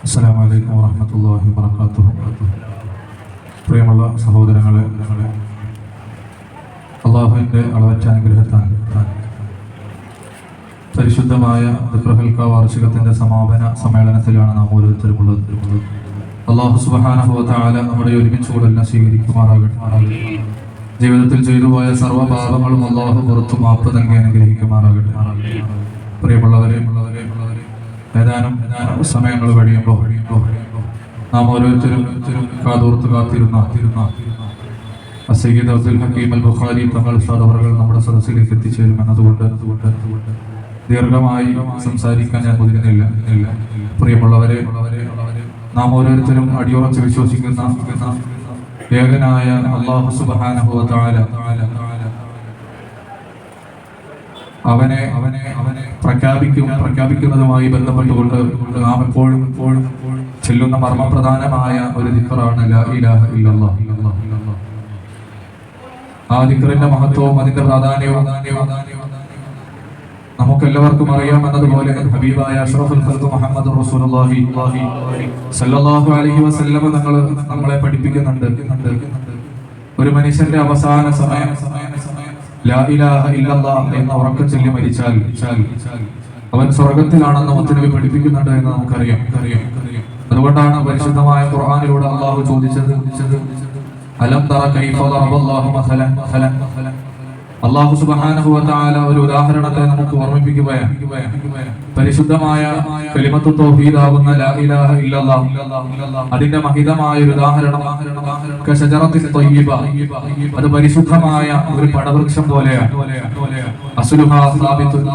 അസ്സലാമു അലൈക്കും വറഹ്മത്തുള്ളാഹി വബറകാതുഹു. പ്രിയമുള്ള സഹോദരങ്ങളെ, അള്ളാഹുവിൻ്റെ അളവറ്റ അനുഗ്രഹത്താൽ പരിശുദ്ധമായ ദിക്റുഹൽക്ക വാർഷികത്തിൻ്റെ സമാപന സമ്മേളനത്തിലാണ് നാം ഓരോരുത്തരും ഉള്ളത്. അള്ളാഹു സുബ്ഹാനഹു വ തആല നമ്മുടെ ഒരുമിച്ച് കൂടലിനെ സ്വീകരിക്കുമാറാകട്ടെ. ജീവിതത്തിൽ ചെയ്തു പോയ സർവ്വ പാപങ്ങളും അള്ളാഹു പുറത്തു മാപ്പ് നൽകി അനുഗ്രഹിക്കുമാറാകട്ടെ. പ്രിയമുള്ളവരെ, ഏതാനും സമയങ്ങൾ കഴിയുമ്പോൾ നാം ഓരോരുത്തരും കാതോർത്ത് കാത്തിരുന്ന സയ്യിദ് അബ്ദുൽ ഹക്കീം അൽ ബുഖാരി തങ്ങൾ സദവറുകൾ നമ്മുടെ സദസ്സിലേക്ക് എത്തിച്ചേരുമെന്നതുകൊണ്ട് ദീർഘമായി സംസാരിക്കാൻ ഞാൻ മുതിരുന്നില്ല. പ്രിയമുള്ളവരെ, നാം ഓരോരുത്തരും അടിയുറച്ച് വിശ്വസിക്കുന്ന ഏകനായ അല്ലാഹു സുബ്ഹാനഹു വ തആല അവനെ പ്രഖ്യാപിക്കുന്നതുമായി ബന്ധപ്പെട്ടുകൊണ്ട് നാം എപ്പോഴും ചെല്ലുന്ന മർമ്മപ്രധാനമായ ഒരു ദിക്റാണ് ലാ ഇലാഹ ഇല്ലല്ലാഹ്. ആ ദിക്റിന്റെ മഹത്വവും അതിന്റെ പ്രാധാന്യവും നമുക്കെല്ലാവർക്കും അറിയാമെന്നതുപോലെ ഹബീബായ അഷ്റഫുൽ ഖൽഖ് മുഹമ്മദ് റസൂലുള്ളാഹി സ്വല്ലല്ലാഹു അലൈഹി വസല്ലം നമ്മളെ പഠിപ്പിക്കുന്നുണ്ട്. ഒരു മനുഷ്യന്റെ അവസാന സമയം ലാ ഇലാഹ ഇല്ലല്ലാഹ് എന്ന ഉറക്കം ചൊല്ലി മരിച്ചാൽ അവൻ സ്വർഗത്തിലാണെന്ന് മുത്തനബി പഠിപ്പിക്കുന്നുണ്ട് എന്ന് നമുക്കറിയാം. അതുകൊണ്ടാണ് പരിശുദ്ധമായ ഖുർആനിലൂടെ അല്ലാഹു ചോദിച്ചത്, അലം തറ കൈഫ ദറബല്ലാഹു മസലൻ. അല്ലാഹു സുബ്ഹാനഹു വ തആല ഒരു ഉദാഹരണത്തെ നമുക്ക് ഓർമ്മിപ്പിക്കുകയാണ്. പരിശുദ്ധമായ കലിമത്തു തൗഹീദ് ആകുന്ന ലാ ഇലാഹ ഇല്ലല്ലാഹ് അതിന്റെ മഹിതമായ ഒരു ഉദാഹരണം കശജറത്തിൽ തയ്യിബ, അത് പരിശുദ്ധമായ ഒരു പടവൃക്ഷം പോലെയാണ്. അസ്ലുഹാ സാബിതുൻ,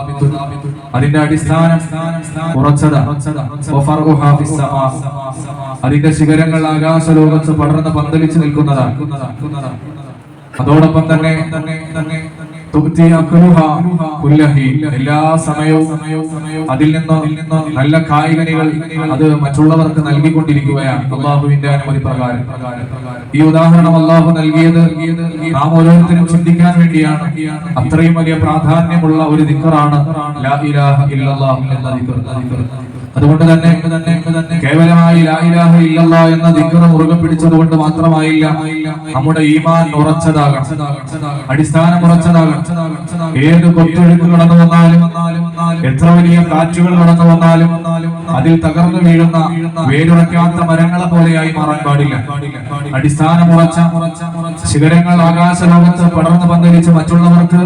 അതിന്റെ അടിസ്ഥാനം ഉറച്ചതാണ്. വഫർഉഹാ ഫിസ്സമാ, അതിന്റെ ശിഖരങ്ങൾ ആകാശലോകത്ത് പടർന്ന് പന്തലിച്ച് നിൽക്കുന്നതാണ്. അതോടൊപ്പം തന്നെ എല്ലാ സമയവും അതിൽ നിന്ന് നല്ല കായികനികൾ അത് മറ്റുള്ളവർക്ക് നൽകിക്കൊണ്ടിരിക്കുകയാണ് അള്ളാഹുവിന്റെ അനുമതി പ്രകാരം. ഈ ഉദാഹരണം അള്ളാഹു നൽകിയത് നാം ഓരോരുത്തരും ചിന്തിക്കാൻ വേണ്ടിയാണ്. അത്രയും വലിയ പ്രാധാന്യമുള്ള ഒരു ദിക്റാണ് ലാ ഇലാഹ ഇല്ലല്ലാഹ് എന്ന ദിക്ർ. അതുകൊണ്ട് തന്നെ കേവലമായി ലാ ഇലാഹ ഇല്ലല്ലാഹ് എന്ന ദിക്ർ മുറുകെ പിടിച്ചതുകൊണ്ട് മാത്രമായില്ല നമ്മുടെ ഈമാൻ ഉറച്ചതാകണം, അടിസ്ഥാനം ഉറച്ചതാകണം. ഏത് കൊത്തൊഴുക്ക് കടന്നു വന്നാലും, എത്ര വലിയ കാറ്റുകൾ കടന്നു വന്നാലും അതിൽ തകർന്നു വീഴുന്ന വേരുറക്കാത്ത മരങ്ങളെ പോലെയായി മാറാൻ പാടില്ല. അടിസ്ഥാനം ഉറച്ച ശിഖരങ്ങൾ ആകാശലോകത്ത് പടർന്നു പന്തലിച്ച് മറ്റുള്ളവർക്ക്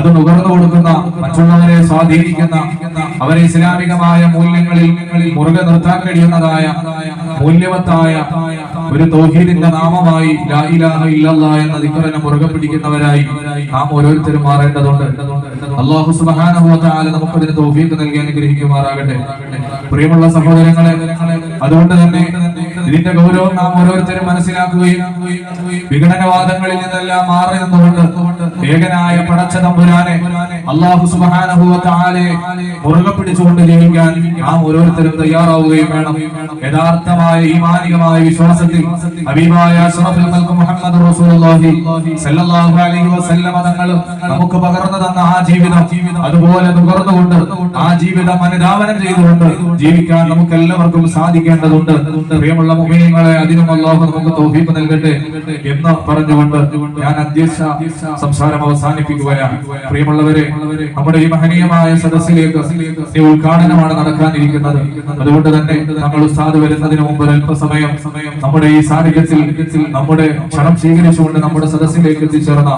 അത് നുകർന്നു കൊടുക്കുന്ന, മറ്റുള്ളവരെ സ്വാധീനിക്കുന്ന, അവരെ ഇസ്ലാമികമായ മൂല്യങ്ങളിൽ മുറുകെ നിർത്താൻ കഴിയുന്നതായ മൂല്യവത്തായ ഒരു തൗഹീദിന്റെ നാമമായി ലാ ഇലാഹ ഇല്ലല്ലാഹ് എന്ന ദിക്റിനെ മുറുകെ പിടിക്കുന്നവരായി നാം ഓരോരുത്തരും മാറേണ്ടതുണ്ട്. അല്ലാഹു സുബ്ഹാനഹു വ തആല നമുക്ക് ഇതിന് തൗഫീഖ് നൽകി അനുഗ്രഹിക്കുമാറാകട്ടെ. പ്രിയമുള്ള സഹോദരങ്ങളെ, അതുകൊണ്ട് തന്നെ ഇതിന്റെ ഗൗരവം നാം ഓരോരുത്തരും മനസ്സിലാക്കുകയും വിഘടനവാദങ്ങളിൽ നിന്നെല്ലാം മാറി നിന്നുകൊണ്ട് ഏകനായ പടച്ച തമ്പുരാനെ അല്ലാഹു സുബ്ഹാനഹു വ തആലയെ മുറുകെ പിടിച്ചുകൊണ്ട് ജീവിക്കാൻ നാം ഓരോരുത്തരും തയ്യാറാവുകയും വേണം. യഥാർത്ഥമായ ഈമാനികമായ വിശ്വാസത്തിൽ ഹബീബായ അഷ്റഫുൽ ഖൽഖ് മുഹമ്മദ് റസൂലുള്ളാഹി സ്വല്ലല്ലാഹു അലൈഹി വസല്ലം തങ്ങൾ നമുക്ക് പകർന്നു തന്ന ആ ജീവിതം അതുപോലെ നുകർന്നുകൊണ്ട് ആ ജീവിതം അനുധാവനം ചെയ്തുകൊണ്ട് ജീവിക്കാൻ നമുക്ക് എല്ലാവർക്കും സാധിക്കേണ്ടതുണ്ട്. പ്രിയമുള്ള മുഅ്മിനീങ്ങളെ, അതിനും അല്ലാഹു നമുക്ക് തൗഫീഖ് നൽകട്ടെ എന്ന് പറഞ്ഞുകൊണ്ട് ഞാൻ അധ്യക്ഷ സംസാരം അവസാനിപ്പിക്കുകയാണ്. പ്രിയമുള്ളവരെ, നമ്മുടെ ഈ മഹനീയമായ സദസ്സിലേക്ക് ഉദ്ഘാടനമാണ് നടക്കാനിരിക്കുന്നത്. അതുകൊണ്ട് തന്നെ നമ്മൾ ഉസ്താദ് വരുന്നതിന് മുമ്പ് അല്പസമയം നമ്മുടെ ഈ സാന്നിധ്യത്തിൽ നമ്മുടെ ക്ഷണം സ്വീകരിച്ചുകൊണ്ട് നമ്മുടെ സദസ്സിലേക്ക് എത്തിച്ചേർന്ന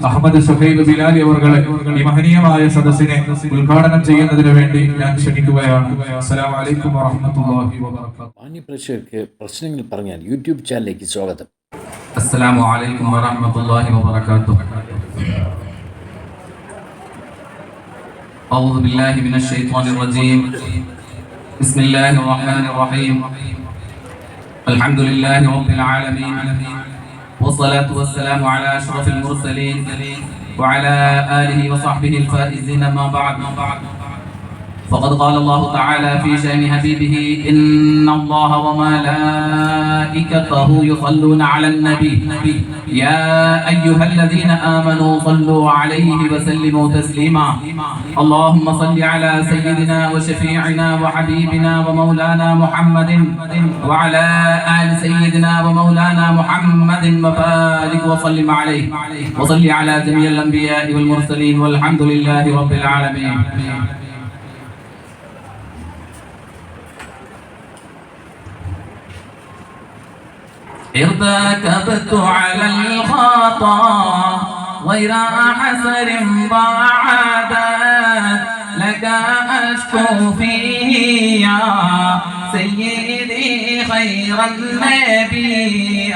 അഹമ്മദ് സുഹൈബ് ബിലാലി അവർകളെ ഈ മഹനീയമായ സദസ്സിനെ ഉദ്ഘാടനം ചെയ്യുന്നതിന് വേണ്ടി ഞാൻ ക്ഷണിക്കുകയാണ്. അസ്സലാമു അലൈക്കും വറഹ്മത്തുള്ളാഹി വബറകാതുഹു. മാന്യപ്രേക്ഷകർക്ക് പ്രശ്നങ്ങൾ പറഞ്ഞാൽ യൂട്യൂബ് ചാനലിലേക്ക് സ്വാഗതം. അസ്സലാമു അലൈക്കും വറഹ്മത്തുള്ളാഹി വബറകാതുഹു. أعوذ بالله من الشيطان الرجيم. بسم الله الرحمن الرحيم. الحمد لله رب العالمين، والصلاة والسلام على أشرف المرسلين وعلى آله وصحبه الفائزين. ما بعد، فقد قال الله تعالى في شأن حبيبه إن الله وملائكته يصلون على النبي يا أيها الذين آمنوا صلوا عليه وسلموا تسليما اللهم صل على سيدنا وشفيعنا وحبيبنا ومولانا محمد وعلى آل سيدنا ومولانا محمد وبارك وسلم عليه وصل على جميع الأنبياء والمرسلين والحمد لله رب العالمين. ارتكبت على الخطا غير حسر بعدت لك أشكو فيه يا سيدي خير النبي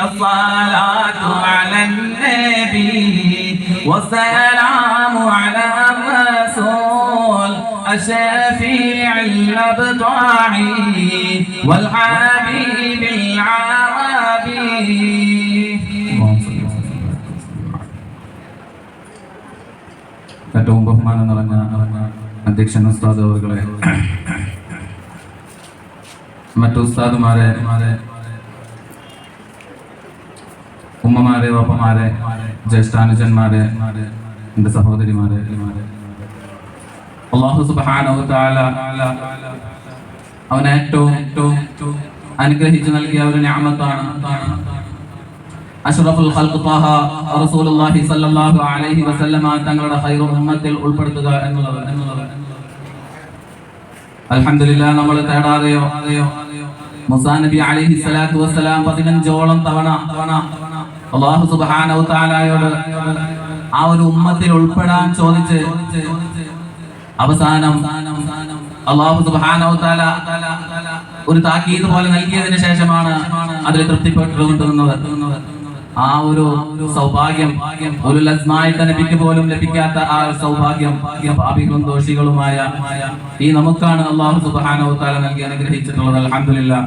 الصلاة على النبي والسلام على الرسول الشفيع الأبطاعي والحبيب العربي. ഏറ്റവും ബഹുമാനം നിറഞ്ഞ അധ്യക്ഷൻ ഉസ്താദ് അവர்களെ, മറ്റു ഉസ്താദുമാരെ, ഉമ്മമാരെ, വാപ്പമാരെ, ജ്യേഷ്ഠാനുജന്മാരെ, എൻ്റെ സഹോദരിമാരെ, അല്ലാഹു സുബ്ഹാനഹു വ തആല അവനെ ഏറ്റവും അനുഗ്രഹിച്ചു നൽകിയ ഒരു നിഅമത്താണ് അഷ്റഫുൽ ഖൽഖ് ത്വാഹ റസൂലുള്ളാഹി സ്വല്ലല്ലാഹു അലൈഹി വസല്ലമ തങ്ങളുടെ ഖൈറുൽ ഉമ്മത്തിൽ ഉൾപ്പെടുത്തുക എന്നുള്ളത്. അൽഹംദുലില്ലാഹ്, നമ്മൾ തേടാതെയോ മൂസാ നബി അലൈഹി സ്വലാത്തു വസ്സലാം 15ഓളം തവണ അല്ലാഹു സുബ്ഹാനഹു വ തആലയോട് ആ ഒരു ഉമ്മത്തിൽ ഉൾപ്പെടാൻ ചോദിച്ച് അവസാനം അല്ലാഹു സുബ്ഹാനഹു വ തആല ഒരു താക്കീത് പോലെ നൽകിയതിനു ശേഷമാണ് അതിൽ തൃപ്തിപ്പെട്ടുകൊണ്ടിരുന്നത്. ആ ഒരു സൗഭാഗ്യം ഒരു ലസ്മായിട്ട് നബിക്ക് പോലും ലഭിക്കാത്ത ആ സൗഭാഗ്യം പാപികളും ദോഷികളുമായ ഈ നമുക്കാണ് അല്ലാഹു സുബ്ഹാനഹു വ തആല നൽകി അനുഗ്രഹിച്ചിട്ടുള്ളത്. അൽഹംദുലില്ലാഹ്.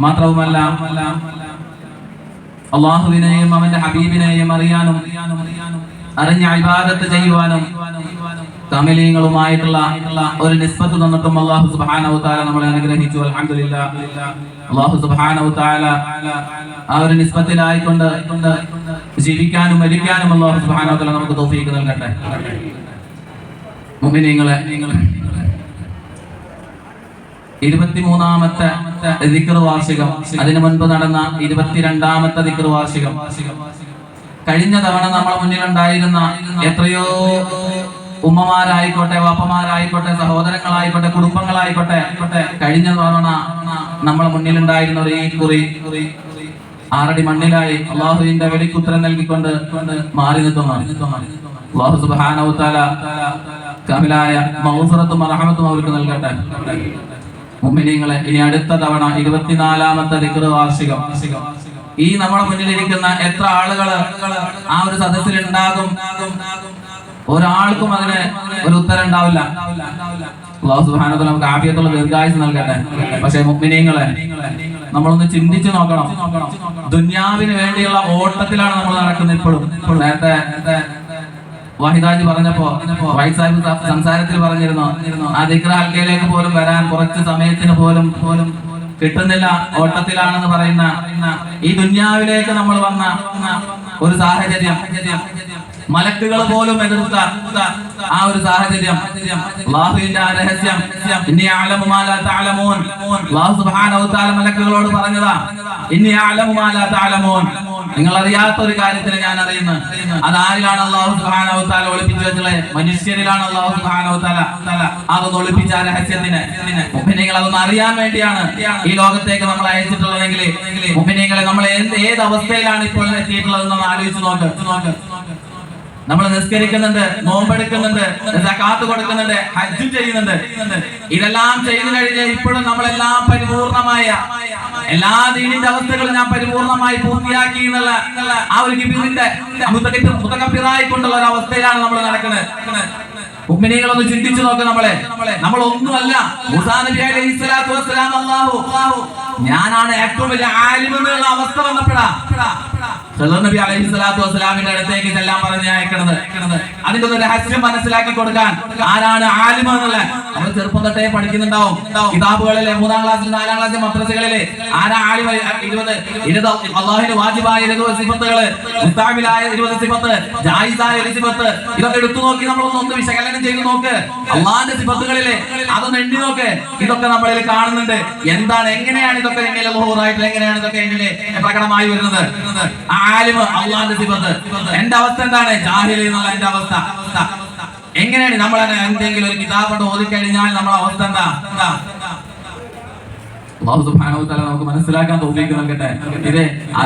മാത്രവുമല്ല, അല്ലാഹുവിനെയും അവന്റെ ഹബീബിനെയും അറിയാനും അറിഞ്ഞ ഇബാദത്ത് ചെയ്യുവാനും തമിലീങ്ങളുമായിട്ടുള്ള ഒരു നിസ്ബത്ത് തന്നിട്ടും അല്ലാഹു സുബ്ഹാനഹു വ തആല നമ്മളെ അനുഗ്രഹിച്ചു. അൽഹംദുലില്ലാഹ്. അല്ലാഹു സുബ്ഹാനഹു വ തആല ആ ഒരു നിസ്ബത്തിലായിക്കൊണ്ട് ജീവിക്കാനും മരിക്കാനും അല്ലാഹു സുബ്ഹാനഹു വ തആല നമുക്ക് തൗഫീഖ് നൽകട്ടെ. മുഅ്മിനീങ്ങളെ, 23ാമത്തെ ദിക്ർ വാർഷികം, അതിനു മുൻപ് നടന്ന 22ാമത്തെ ദിക്ർ വാർഷികം, കഴിഞ്ഞ തവണ നമ്മുടെ മുന്നിലുണ്ടായിരുന്ന എത്രയോ ഉമ്മമാരായിക്കോട്ടെ, വാപ്പമാരായിക്കോട്ടെ, സഹോദരങ്ങളായിക്കോട്ടെ, കുടുംബങ്ങളായിക്കോട്ടെ, കഴിഞ്ഞ തവണ നമ്മളെ മുന്നിലുണ്ടായിരുന്ന ഒരു ഈ കുറി 6 അടി മണ്ണിലായി അള്ളാഹുവിന്റെ വെളിക്കുത്തരം നൽകിക്കൊണ്ട് മാറി നിൽക്കുന്നു. അല്ലാഹു സുബ്ഹാനഹു വ തആല കാമിലായ മഗ്ഫിറത്തും റഹ്മത്തും അവർക്ക് നൽകട്ടെ. മുഅ്മിനീങ്ങളെ, ഇനി അടുത്ത തവണ 24ാമത്തെ ദിക്ർ വാർഷികം, ഈ നമ്മുടെ മുന്നിലിരിക്കുന്ന എത്ര ആളുകൾ ആ ഒരു സദസ്സിൽ ഉണ്ടാകും? ഒരാൾക്കും അതിന് ഒരു ഉത്തരം ഉണ്ടാവില്ല. അല്ലാഹു സുബ്ഹാനഹു വ തആല നമുക്ക് ആഫിയത്തുള്ള ദീർഘായുസ്സ് നൽകട്ടെ. പക്ഷേ മുഅ്മിനീങ്ങളെ, നമ്മളൊന്ന് ചിന്തിച്ചു നോക്കണം. ദുനിയാവിന് വേണ്ടിയുള്ള ഓട്ടത്തിലാണ് നമ്മൾ നടക്കുന്നത് ഇപ്പോഴും. നേരത്തെ വാഹിദാജി പറഞ്ഞപ്പോ വൈസ് സാഹിബ് സംസാരത്തിൽ പറഞ്ഞിരുന്നു, ആ ദിക്ർ ഹൽക്കയിലേക്ക് പോലും വരാൻ കുറച്ച് സമയത്തിന് പോലും കിട്ടുന്നില്ല, ഓട്ടത്തിലാണെന്ന് പറയുന്ന ഈ ദുനിയാവിലേക്ക് നമ്മൾ വന്ന ഒരു സാഹചര്യം, മലക്കുകൾ പോലും എതിർത്ത ആ ഒരു സാഹചര്യം, അല്ലാഹുവിന്റെ ആ രഹസ്യം, ഇന്നി അഅലമു മാ ലാ തഅലമൂൻ, അല്ലാഹു സുബ്ഹാനഹു വ തആല മലക്കുകളോട് പറഞ്ഞതാ, ഇന്നി അഅലമു മാ ലാ തഅലമൂൻ, നിങ്ങൾ അറിയാത്ത ഒരു കാര്യത്തിന് ഞാൻ അറിയുന്നു. അത് ആരിലാണ് അല്ലാഹു സുബ്ഹാനഹു വ തആല ഒളിപ്പിച്ചു വെച്ചത്? മനുഷ്യരിലാണ് അല്ലാഹു സുബ്ഹാനഹു വ തആല അതൊന്ന് ഒളിപ്പിച്ച ആ രഹസ്യത്തിന്. മുഅ്മിനീങ്ങൾ അതൊന്ന് അറിയാൻ വേണ്ടിയാണ് ഈ ലോകത്തേക്ക് നമ്മൾ അയച്ചിട്ടുള്ളതെങ്കിൽ മുഅ്മിനീങ്ങളെ, നമ്മൾ ഏത് അവസ്ഥയിലാണ് ഇപ്പോൾ എത്തിയിട്ടുള്ളതെന്ന് ആലോചിച്ച് നോക്ക്. നമ്മൾ നിസ്കരിക്കുന്നുണ്ട്, നോമ്പെടുക്കുന്നുണ്ട്, സകാത്ത് കൊടുക്കുന്നുണ്ട്, ഹജ്ജ് ചെയ്യുന്നുണ്ട്. ഇതെല്ലാം ചെയ്തു കഴിഞ്ഞ് ഇപ്പോഴും നമ്മളെല്ലാം പരിപൂർണമായ എല്ലാ ദീനിന്റെ അവസ്ഥകളും ഞാൻ പരിപൂർണമായി പൂർത്തിയാക്കി എന്നുള്ള ആ ഒരു ഗിബിറിന്റെ മുതകബിറായിക്കൊണ്ടുള്ള ഒരു അവസ്ഥയിലാണ് നമ്മൾ നടക്കുന്നത്. മുഅ്മിനീങ്ങളൊന്ന് ചിന്തിച്ചു നോക്ക്. നമ്മൾ ഒന്നുമല്ല. മൂസാ നബി അലൈഹി സ്വലാത്തു വസ്സലാം ഞാനാണ് ഏറ്റവും വലിയ ആലിം എന്നുള്ള അവസ്ഥ വന്നപ്പോഴാ ഖദർ നബി അലൈഹി സ്വലാത്തു വസ്സലാമിന്റെ അടുത്തേക്ക് ചെല്ലാൻ പറഞ്ഞ് അയക്കണത്. അതിന്റെ ഒരു രഹസ്യം മനസ്സിലാക്കി കൊടുക്കാൻ ആരാണ് ആലിം എന്നുള്ളത് നമ്മൾ ചെറുപ്പം തൊട്ടേ പഠിക്കുന്നുണ്ടാവും. കിതാബുകളിലെ 3-ാം ക്ലാസ്സിൽ 4-ാം ക്ലാസ്സിൽ മദ്രസകളിലെ ആരാ ആലിം? 20 അള്ളാഹുവിന്റെ വാജിബായ 20 സിഫത്തുകള്, മുസ്താഹിബായ 20 സിഫത്ത്, ജായിസായ 1 സിഫത്ത്, ഇതൊക്കെ എടുത്തു നോക്കി നമ്മളൊന്ന് വിശകലനം ചെയ്ത് നോക്ക്. അള്ളാഹിന്റെ സിഫത്തുകളിലെ അതൊന്ന് എണ്ണി നോക്ക്. ഇതൊക്കെ നമ്മളിൽ കാണുന്നുണ്ട്. എന്താണ്, എങ്ങനെയാണ് ഇതൊക്കെ എണ്ണിലെ ലുഹൂറായിട്ട് എങ്ങനെയാണ് ഇതൊക്കെ എണ്ണിലെ പ്രകടമായി വരുന്നത്? ആലിമ് അള്ളാഹിന്റെ സിഫത്ത്. എന്റെ അവസ്ഥ എന്താണ്? ജാഹിൽ എന്നുള്ള എന്റെ അവസ്ഥ എങ്ങനെയാണ്? നമ്മൾ എന്തെങ്കിലും ഒരു കിതാബ് ഓതിക്കഴിഞ്ഞാൽ നമ്മളെ അവസ്ഥ എന്താ? അല്ലാഹു സുബ്ഹാനഹു വ തആല നമുക്ക് മനസ്സിലാക്കാൻ തൗഫീഖ് നൽകട്ടെ. ഇത്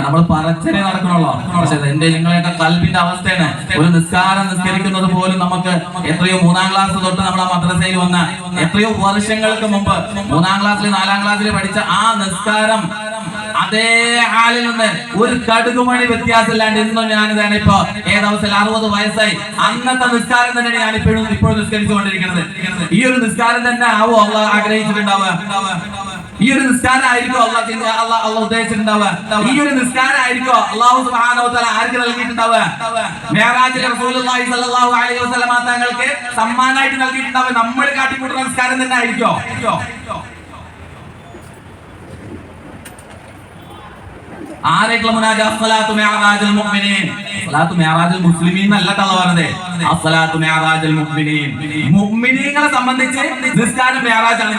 നമ്മൾ പറച്ചനെ നടക്കണല്ലോ. പക്ഷെ എന്റെ നിങ്ങളെയൊക്കെ കൽബിന്റെ അവസ്ഥയാണ്. ഒരു നിസ്കാരം നിസ്കരിക്കുന്നത് പോലും നമുക്ക് എത്രയോ 3-ാം ക്ലാസ് തൊട്ട് നമ്മളെ മദ്രസയിൽ വന്ന എത്രയോ വർഷങ്ങൾക്ക് മുമ്പ് 3-ാം ക്ലാസ്സിൽ 4-ാം ക്ലാസ്സിൽ പഠിച്ച ആ നിസ്കാരം അതേ ആളിൽ നിന്ന് ഒരു കടുകുമണി വ്യത്യാസമില്ലാണ്ട് ഇന്നും ഞാനിതാണ് ഇപ്പൊ ഏതവസ്ഥയിൽ 60 വയസ്സായി. അന്നത്തെ നിസ്കാരം തന്നെയാണ് ഞാൻ ഇപ്പോഴും നിസ്കരിച്ചുകൊണ്ടിരിക്കുന്നത്. ഈ ഒരു നിസ്കാരം തന്നെ ആവോ അള്ളാഹ് ആഗ്രഹിച്ചിട്ടുണ്ടാവുക? ഈ ഒരു നിസ്കാരം ആയിരിക്കും അള്ളാഹ് ഉദ്ദേശിച്ചിട്ടുണ്ടാവുക? ഈ ഒരു നിസ്കാരം ആയിരിക്കും അല്ലാഹു സുബ്ഹാനഹു വ തആല ആർക്ക് നൽകിയിട്ടുണ്ടാവുക? മിഅ്റാജിൽ റസൂലുള്ളാഹി സ്വല്ലല്ലാഹു അലൈഹി വസല്ലമ തങ്ങൾക്ക് സമ്മാനമായിട്ട് നൽകിയിട്ടുണ്ടാവുക നമ്മൾ കാട്ടിക്കൂട്ടുന്ന നിസ്കാരം തന്നെ ആയിരിക്കോ? ആരേക്കുള്ള മുനാജാത്ത്? സ്വലാത്തു മിഅ്റാജുൽ മുഅ്മിനീൻ. സ്വലാത്തു മിഅ്റാജുൽ മുസ്ലിമീൻ എന്നല്ല തള്ള പറഞ്ഞത്. അസ്സലാത്തു മിഅ്റാജുൽ മുഅ്മിനീൻ. മുഅ്മിനീങ്ങളെ സംബന്ധിച്ച് നിസ്കാരം മിഅ്റാജാണ്.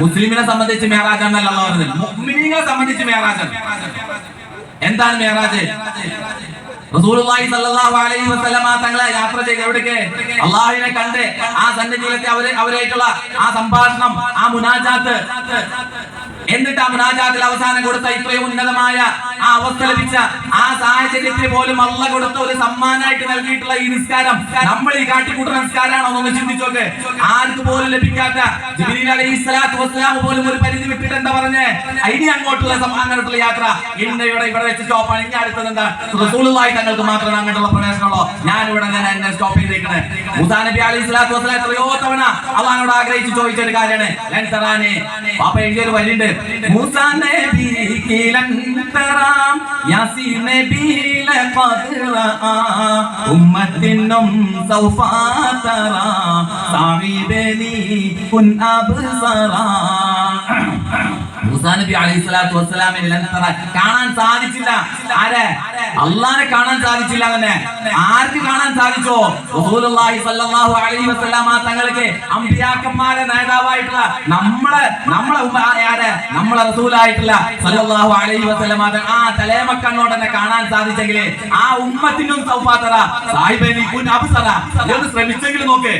മുസ്ലിമിനെ സംബന്ധിച്ച് മിഅ്റാജാണെന്നല്ല അല്ലാഹു പറഞ്ഞത്. മുഅ്മിനീങ്ങളെ സംബന്ധിച്ച് മിഅ്റാജാണ്. എന്താണ് മിഅ്റാജ്? റസൂലുള്ളാഹി സ്വല്ലല്ലാഹു അലൈഹി വസല്ലമ തങ്ങളെ യാത്ര ചെയ്ത് എവിടേക്ക്? അല്ലാഹുവിനെ കണ്ട് ആ സന്നിധിയിലെത്തി അവരായിട്ടുള്ള ആ സംഭാഷണം, ആ മുനാജാത്ത്, എന്നിട്ട് ആ മുനാജാത്തിൽ അവസാനം കൊടുത്ത ഇത്രയും ഉന്നതമായ ആ അവസ്ഥ ലഭിച്ച ആ സാഹചര്യത്തിൽ പോലും അള്ളാഹ് കൊടുത്ത ഒരു സമ്മാനമായിട്ട് നൽകിയിട്ടുള്ള ഈ നിസ്കാരം നമ്മൾ ഈ കാട്ടിക്കൂട്ടുന്ന നിസ്കാരമാണോ എന്നൊന്ന് ചിന്തിച്ചോക്ക്. ആർക്ക് പോലും ലഭിക്കാത്ത ജിബ്രീൽ അലൈഹിസ്സലാത്തു വസ്സലാം പോലും ഒരു പരിധി വിട്ടിട്ട് എന്താ പറഞ്ഞേ? ഇനി അങ്ങോട്ടുള്ള യാത്ര ഇവിടെ വെച്ച് സ്റ്റോപ്പാണ്. ഇനി അടുത്തത് എന്താ? റസൂലുള്ളാഹി തങ്ങൾക്ക് മാത്രമേ അങ്ങോട്ടുള്ള പ്രവേശനമുള്ളൂ. ഞാൻ ഇവിടെ എന്നെ സ്റ്റോപ്പ് ചെയ്തേക്കണേ. മൂസാ നബി അലൈഹിസ്സലാത്തു വസ്സലാം എത്രയോ തവണ അള്ളാഹിനോട് ആഗ്രഹിച്ച് ചോദിച്ച ഒരു കാര്യമാണ്. ലൻ തറാനി. പാപ്പ എഴുതിയൊരു വരിയുണ്ട്. മൂസാ നബി ലൻ തറാം യാസീൻ നബി ലഖദ് റആ ഉമ്മത്തിനും സൗഫ തറാ സാഹിബനി കുൻ അബ്സറാ. മൂസാ നബി അലൈഹിസ്സലാത്തു വസ്സലാമിനെ ലൻ തറാ കാണാൻ സാധിച്ചില്ല. ആരെ? അല്ലാഹനെ കാണാൻ സാധിച്ചില്ല. തന്നെ ആർക്ക് കാണാൻ സാധിച്ചോ? റസൂലുള്ളാഹി സ്വല്ലല്ലാഹു അലൈഹി വസല്ലമ തങ്ങൾക്ക് അമ്പിയാക്കന്മാരെ നേതാവായിട്ടുള്ള നമ്മളെ റസൂലായിട്ടുള്ള സ്വല്ലല്ലാഹു അലൈഹി വസല്ലമ ആ തലേമക്കണ്ണോട് തന്നെ കാണാൻ സാധിച്ചെങ്കിൽ ആ ഉമ്മത്തിനും സൗഫാതറ സാഹിബനി കുൻ അബ്സറ എന്ന് ശ്രമിച്ചെങ്കിലും നോക്ക്.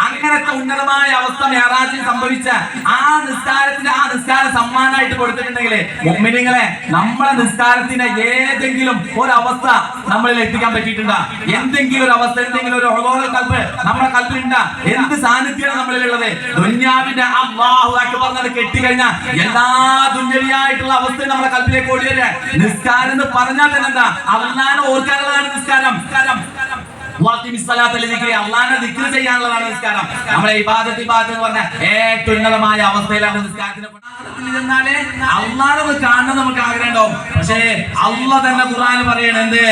അങ്ങനത്തെ ഉന്നതമായ അവസ്ഥ മിഅ്റാജിൽ സംഭവിച്ച ആ നിസ്കാര സമ്മാനമായിട്ട് കൊടുത്തിട്ടുണ്ടെങ്കിൽ മുഅ്മിനീങ്ങളെ നമ്മളെ നിസ്കാരത്തിന് ഏതെങ്കിലും ഒരു അവസ്ഥ നമ്മളിൽ എത്തിക്കാൻ പറ്റിയിട്ടുണ്ടോ? എന്തെങ്കിലും ഒരു അവസ്ഥ, എന്തെങ്കിലും ഒരു കൽപ്പ് നമ്മുടെ കൽപ്പിലുണ്ടാ? എന്ത് സാന്നിധ്യമാണ് നമ്മളിലുള്ളത്? ദുനിയാവിന്റെ അല്ലാഹു അക്ബർ എന്ന് കെട്ടിക്കഴിഞ്ഞാൽ എല്ലാ ദുന്യവിയായിട്ടുള്ള അവസ്ഥയും നമ്മുടെ കൽപ്പിലേക്ക് ഓടി വരിക. നിസ്കാരം എന്ന് പറഞ്ഞാൽ തന്നെ എന്താ? അല്ലാഹനെ ഓർക്കാനുള്ളതാണ് നിസ്കാരം. അള്ളാഹനെ ദിക്ർ ചെയ്യാനുള്ളതാണ് നിസ്കാരം. നമ്മളെ ഇബാദത്ത് എന്ന് പറഞ്ഞ ഏറ്റവും ഉന്നതമായ അവസ്ഥയിലാണ് നിസ്കാരത്തിന്. അള്ളാഹനെ കാണണം നമുക്ക് ആഗ്രഹം ഉണ്ടാവും. പക്ഷേ അള്ളാഹ് തന്നെ ഖുർആൻ പറയണത്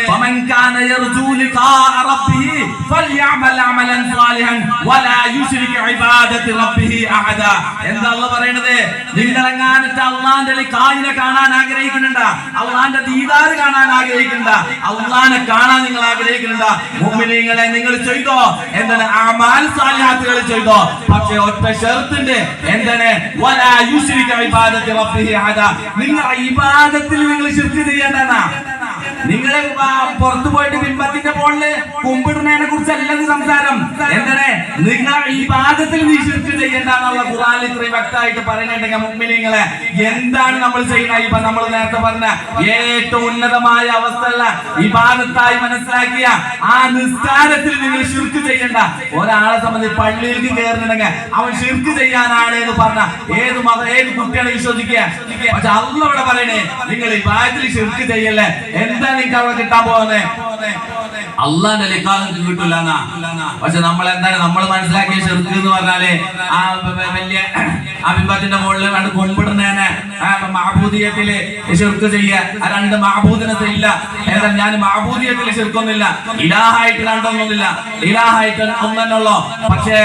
ഫമൻ കാന യർജു ലിഖാ റബ്ബിഹി ഫൽയഅമൽ അമലൻ സാലിഹൻ വലാ യുശ്രിക് ഇബാദത്തി റബ്ബിഹി അഹദ. എന്താ അള്ളാഹ് പറയണത്? നിങ്ങളെങ്ങാനും അള്ളാഹന്റെ ലിഖായിനെ കാണാൻ ആഗ്രഹിക്കുന്നുണ്ടോ? അള്ളാഹന്റെ ദീദാർ കാണാൻ ആഗ്രഹിക്കുന്നുണ്ടോ? അള്ളാഹനെ കാണാൻ നിങ്ങൾ ആഗ്രഹിക്കുന്നുണ്ടോ? മുഅ്മിനീങ്ങളെ നിങ്ങൾ ചെയ്തോ എന്താണ്? അമാൽ സാലിഹാത്തുകൾ ചെയ്തോ. പക്ഷേ ഒറ്റ ഷർത്തുണ്ട്. എന്താണ്? വലാ യുശ്രിക ഇബാദത്തി റബ്ബിഹി അഹദ. നിങ്ങൾ ഇബാദത്തിൽ നിങ്ങൾ ശിർക്ക് ചെയ്യണ്ടനാ. നിങ്ങൾ പുറത്തു പോയിട്ട് ബിംബത്തിന്റെ മുകളില് കുമ്പിടുന്നതിനെ കുറിച്ചല്ല സംസാരം. എന്താണ്? നിങ്ങൾ ഇബാദത്തിൽ നീ ശിർക്ക് ചെയ്യണ്ടെന്നുള്ള ഖുർആനിൽ ഇത്രയും വ്യക്തമായിട്ട് പറയുന്നുണ്ടെങ്കിൽ മുഅ്മിനീങ്ങളെ എന്താണ് നമ്മൾ ചെയ്യുന്നത്? ഇപ്പൊ നമ്മൾ നേരത്തെ പറഞ്ഞ ഏറ്റവും ഉന്നതമായ അവസ്ഥയുള്ള ഇബാദത്തായി മനസ്സിലാക്കിയ ആ നിസ്കാരത്തിൽ നിങ്ങൾ ശിർക്ക് ചെയ്യണ്ട. ഒരാളെ സംബന്ധിച്ച് പള്ളിയിലേക്ക് കയറുന്നുണ്ടെങ്കിൽ അവൻ ശിർക്ക് ചെയ്യാനാണ് എന്ന് പറഞ്ഞ ഏത് കുട്ടിയാണ് വിശ്വസിക്കുക. പക്ഷെ അള്ളാഹ് ഇവിടെ പറയണേ നിങ്ങൾ ഇബാദത്തിൽ ശിർക്ക് ചെയ്യല്ലേ. എന്താ നിങ്ങൾക്ക് അവിടെ കിട്ടാൻ പോകുന്നത്? അള്ളാന്റെ ലിഖാഹ് കിട്ടൂല. പക്ഷെ നമ്മൾ എന്താണ് നമ്മൾ മനസ്സിലാക്കിയ ശിർക്ക് എന്ന് പറഞ്ഞാല് ആ വലിയ അഭിബത്തിന്റെ മുകളിൽ കണ്ട് കൊമ്പിടുന്നതിനെ മഅബൂദിയത്തില് ശിർക്ക് ചെയ്യുക, രണ്ട് മഅബൂദിനെ ഇല്ല, എന്നാൽ ഞാൻ മഅബൂദിയത്തിൽ ശിർക്കൊന്നുമില്ല, ഇലാഹായിട്ട് രണ്ടൊന്നുമില്ല, ഇലാഹായിട്ട് ഒന്നെന്നുള്ളൂ. പക്ഷേ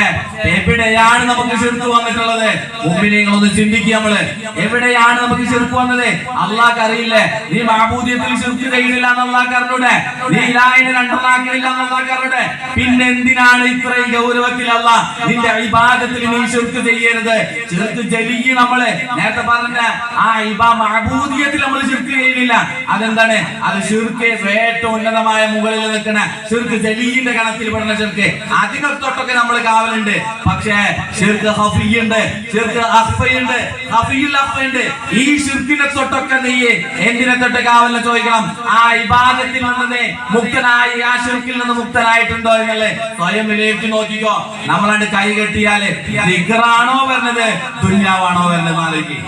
എവിടെയാണ് നമുക്ക് ശിർക്ക് വന്നിട്ടുള്ളത്? മുഅ്മിനീങ്ങളൊന്ന് ചിന്തിക്കുക. നമ്മള് എവിടെയാണ് നമുക്ക് ശിർക്ക് വന്നത്? അള്ളാഹ്ക്ക് അറിയില്ലേ? നീ മഅബൂദിയത്തിൽ ശിർക്ക് ചെയ്യുന്നില്ല എന്ന് അള്ളാഹ്ക്ക് അറിഞ്ഞൂടെ? നീ ഇലാഹിനെ രണ്ടെണ്ണാക്കുന്നില്ല എന്ന് അള്ളാഹ്ക്ക് അറിഞ്ഞൂടെ? പിന്നെ എന്തിനാണ് ഇത്രയും ഗൗരവത്തിൽ അള്ളാഹ് നിന്റെ ഇബാദത്തിൽ നീ ശിർക്ക് ചെയ്യരുത്? ശിർക്ക് ജലീ നമ്മള് നേരത്തെ പറഞ്ഞ ആ മഅബൂദിയത്തിൽ നമ്മൾ ശിർക്ക് ചെയ്യുന്നില്ല. അതെന്താണ്? അത് ശിർക്ക് ഏറ്റവും ഉന്നതമായ മുകളിൽ നിൽക്കുന്ന ശിർക്ക് ജലീന്റെ ഗണത്തിൽ പെടുന്ന ശിർക്ക്. അതിനൊത്തൊട്ടൊക്കെ നമ്മൾ കാവലുണ്ട്. പക്ഷേ ശിർക്ക് ഖഫിയുണ്ട്, ശിർക്ക് അഖ്ഫയുണ്ട്, ഖഫിയുൽ അഖ്ഫയുണ്ട്. ഈ ശിർക്കിനെ തൊട്ടൊക്കെ നീ എന്തിനെ തൊട്ട് കാവലിനെ ചോദിക്കണം? ആ ഇബാദത്തിൽ നിന്ന് മുക്തനായി, ആ ശിർക്കിൽ നിന്ന് മുക്തനായിട്ടുണ്ടോ എന്നല്ലേ സ്വയം വിലയിരുത്തി നോക്കിക്കോ. നമ്മളാണ്ട് കൈ കെട്ടിയാല് ദിക്റാണോ വരുന്നത്, ദുനിയാവാണോ വരുന്നത്? ആലോചിക്ക്.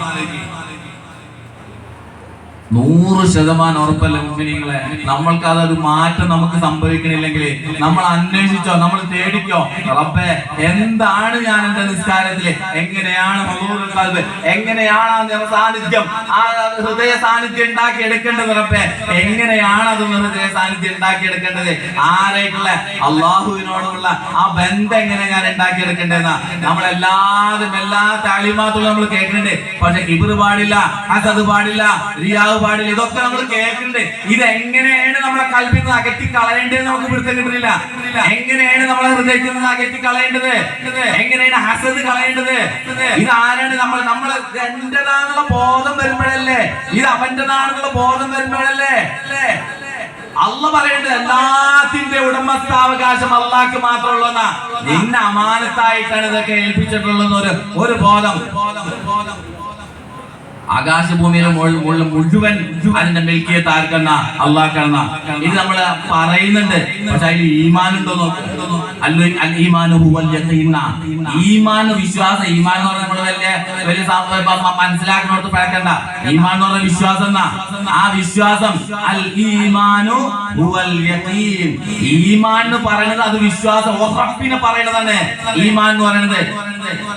100% ഉറപ്പല്ല മുഅ്മിനീങ്ങളെ. നമ്മൾക്ക് അതൊരു മാറ്റം നമുക്ക് സംഭവിക്കണില്ലെങ്കിൽ നമ്മൾ അന്വേഷിച്ചോ, നമ്മൾ തേടിക്കോ. റബ്ബേ, എന്താണ് ഞാൻ എന്റെ നിസ്കാരത്തില്, എങ്ങനെയാണ് ഹുദൂറുൽ ഖൽബ്, എങ്ങനെയാണ് ആ നിറ സാന്നിധ്യം, ആ ഹൃദയ സാന്നിധ്യം ഉണ്ടാക്കി എടുക്കേണ്ടത്? റബ്ബേ, എങ്ങനെയാണ് അത് ഹൃദയ സാന്നിധ്യം ഉണ്ടാക്കി എടുക്കേണ്ടത്? ആരായിട്ടുള്ള അള്ളാഹുവിനോടുള്ള ആ ബന്ധം എങ്ങനെ ഞാൻ ഉണ്ടാക്കി എടുക്കേണ്ടതെന്ന നമ്മളെല്ലാതും എല്ലാ താലിമാത്തുകളും നമ്മൾ കേൾക്കുന്നുണ്ട്. പക്ഷെ കിബ്റ് പാടില്ല, ഹസദ് പാടില്ല, റിയാ പാടില്ല, ഇതൊക്കെ നമ്മൾ കേൾക്കുന്നുണ്ട്. ഇതെങ്ങനെയാണ് നമ്മളെ കൽബിൽ നിന്ന് അകറ്റി കളയേണ്ടത് നമുക്ക് പിടുത്തം കിട്ടുന്നില്ല. എങ്ങനെയാണ് നമ്മളെ ഹൃദയത്തിൽ നിന്ന് അകറ്റി കളയേണ്ടത്? എങ്ങനെയാണ് ഹസദ് കളയേണ്ടത്? ഇത് ആരാണ്? നമ്മൾ എന്റേതാണെന്നുള്ള ബോധം വരുമ്പോഴല്ലേ, ഇത് അവന്റേതാണെന്നുള്ള ബോധം വരുമ്പോഴല്ലേ അള്ളാഹ് പറയേണ്ടത് എല്ലാത്തിന്റെ ഉടമസ്ഥാവകാശം അള്ളാഹ്ക്ക് മാത്രമുള്ളതെന്നാ. നിന്നെ അമാനത്തായിട്ടാണ് ഇതൊക്കെ ഏൽപ്പിച്ചിട്ടുള്ളത് ഒരു ബോധം. ആകാശഭൂമിയിലെ മുഴുവൻ അതിന്റെ മിൽക്കിയത്ത് ആർക്കെന്ന? അള്ളാഹ്ക്കെന്ന. ഇത് നമ്മള് പറയുന്നുണ്ട്, പക്ഷെ അതിൽ ഈമാൻ ഉണ്ടോ നോക്കും. ഈമാൻ വിശ്വാസം. ഈമാൻ എന്ന് പറഞ്ഞാൽ നമ്മൾ വലിയ മനസ്സിലാക്കുന്നിടത്ത് പഴക്കണ്ട. ഈമാൻ എന്ന് പറഞ്ഞ വിശ്വാസം എന്നാ. ആ വിശ്വാസം അൽ ഈമാനു ഹുവൽ യഖീൻ. ഈമാൻ എന്ന് പറയുന്നത് അത് വിശ്വാസം, ഉറപ്പിനെ പറയുന്നതാണ് ഈമാൻ എന്ന് പറയുന്നത്.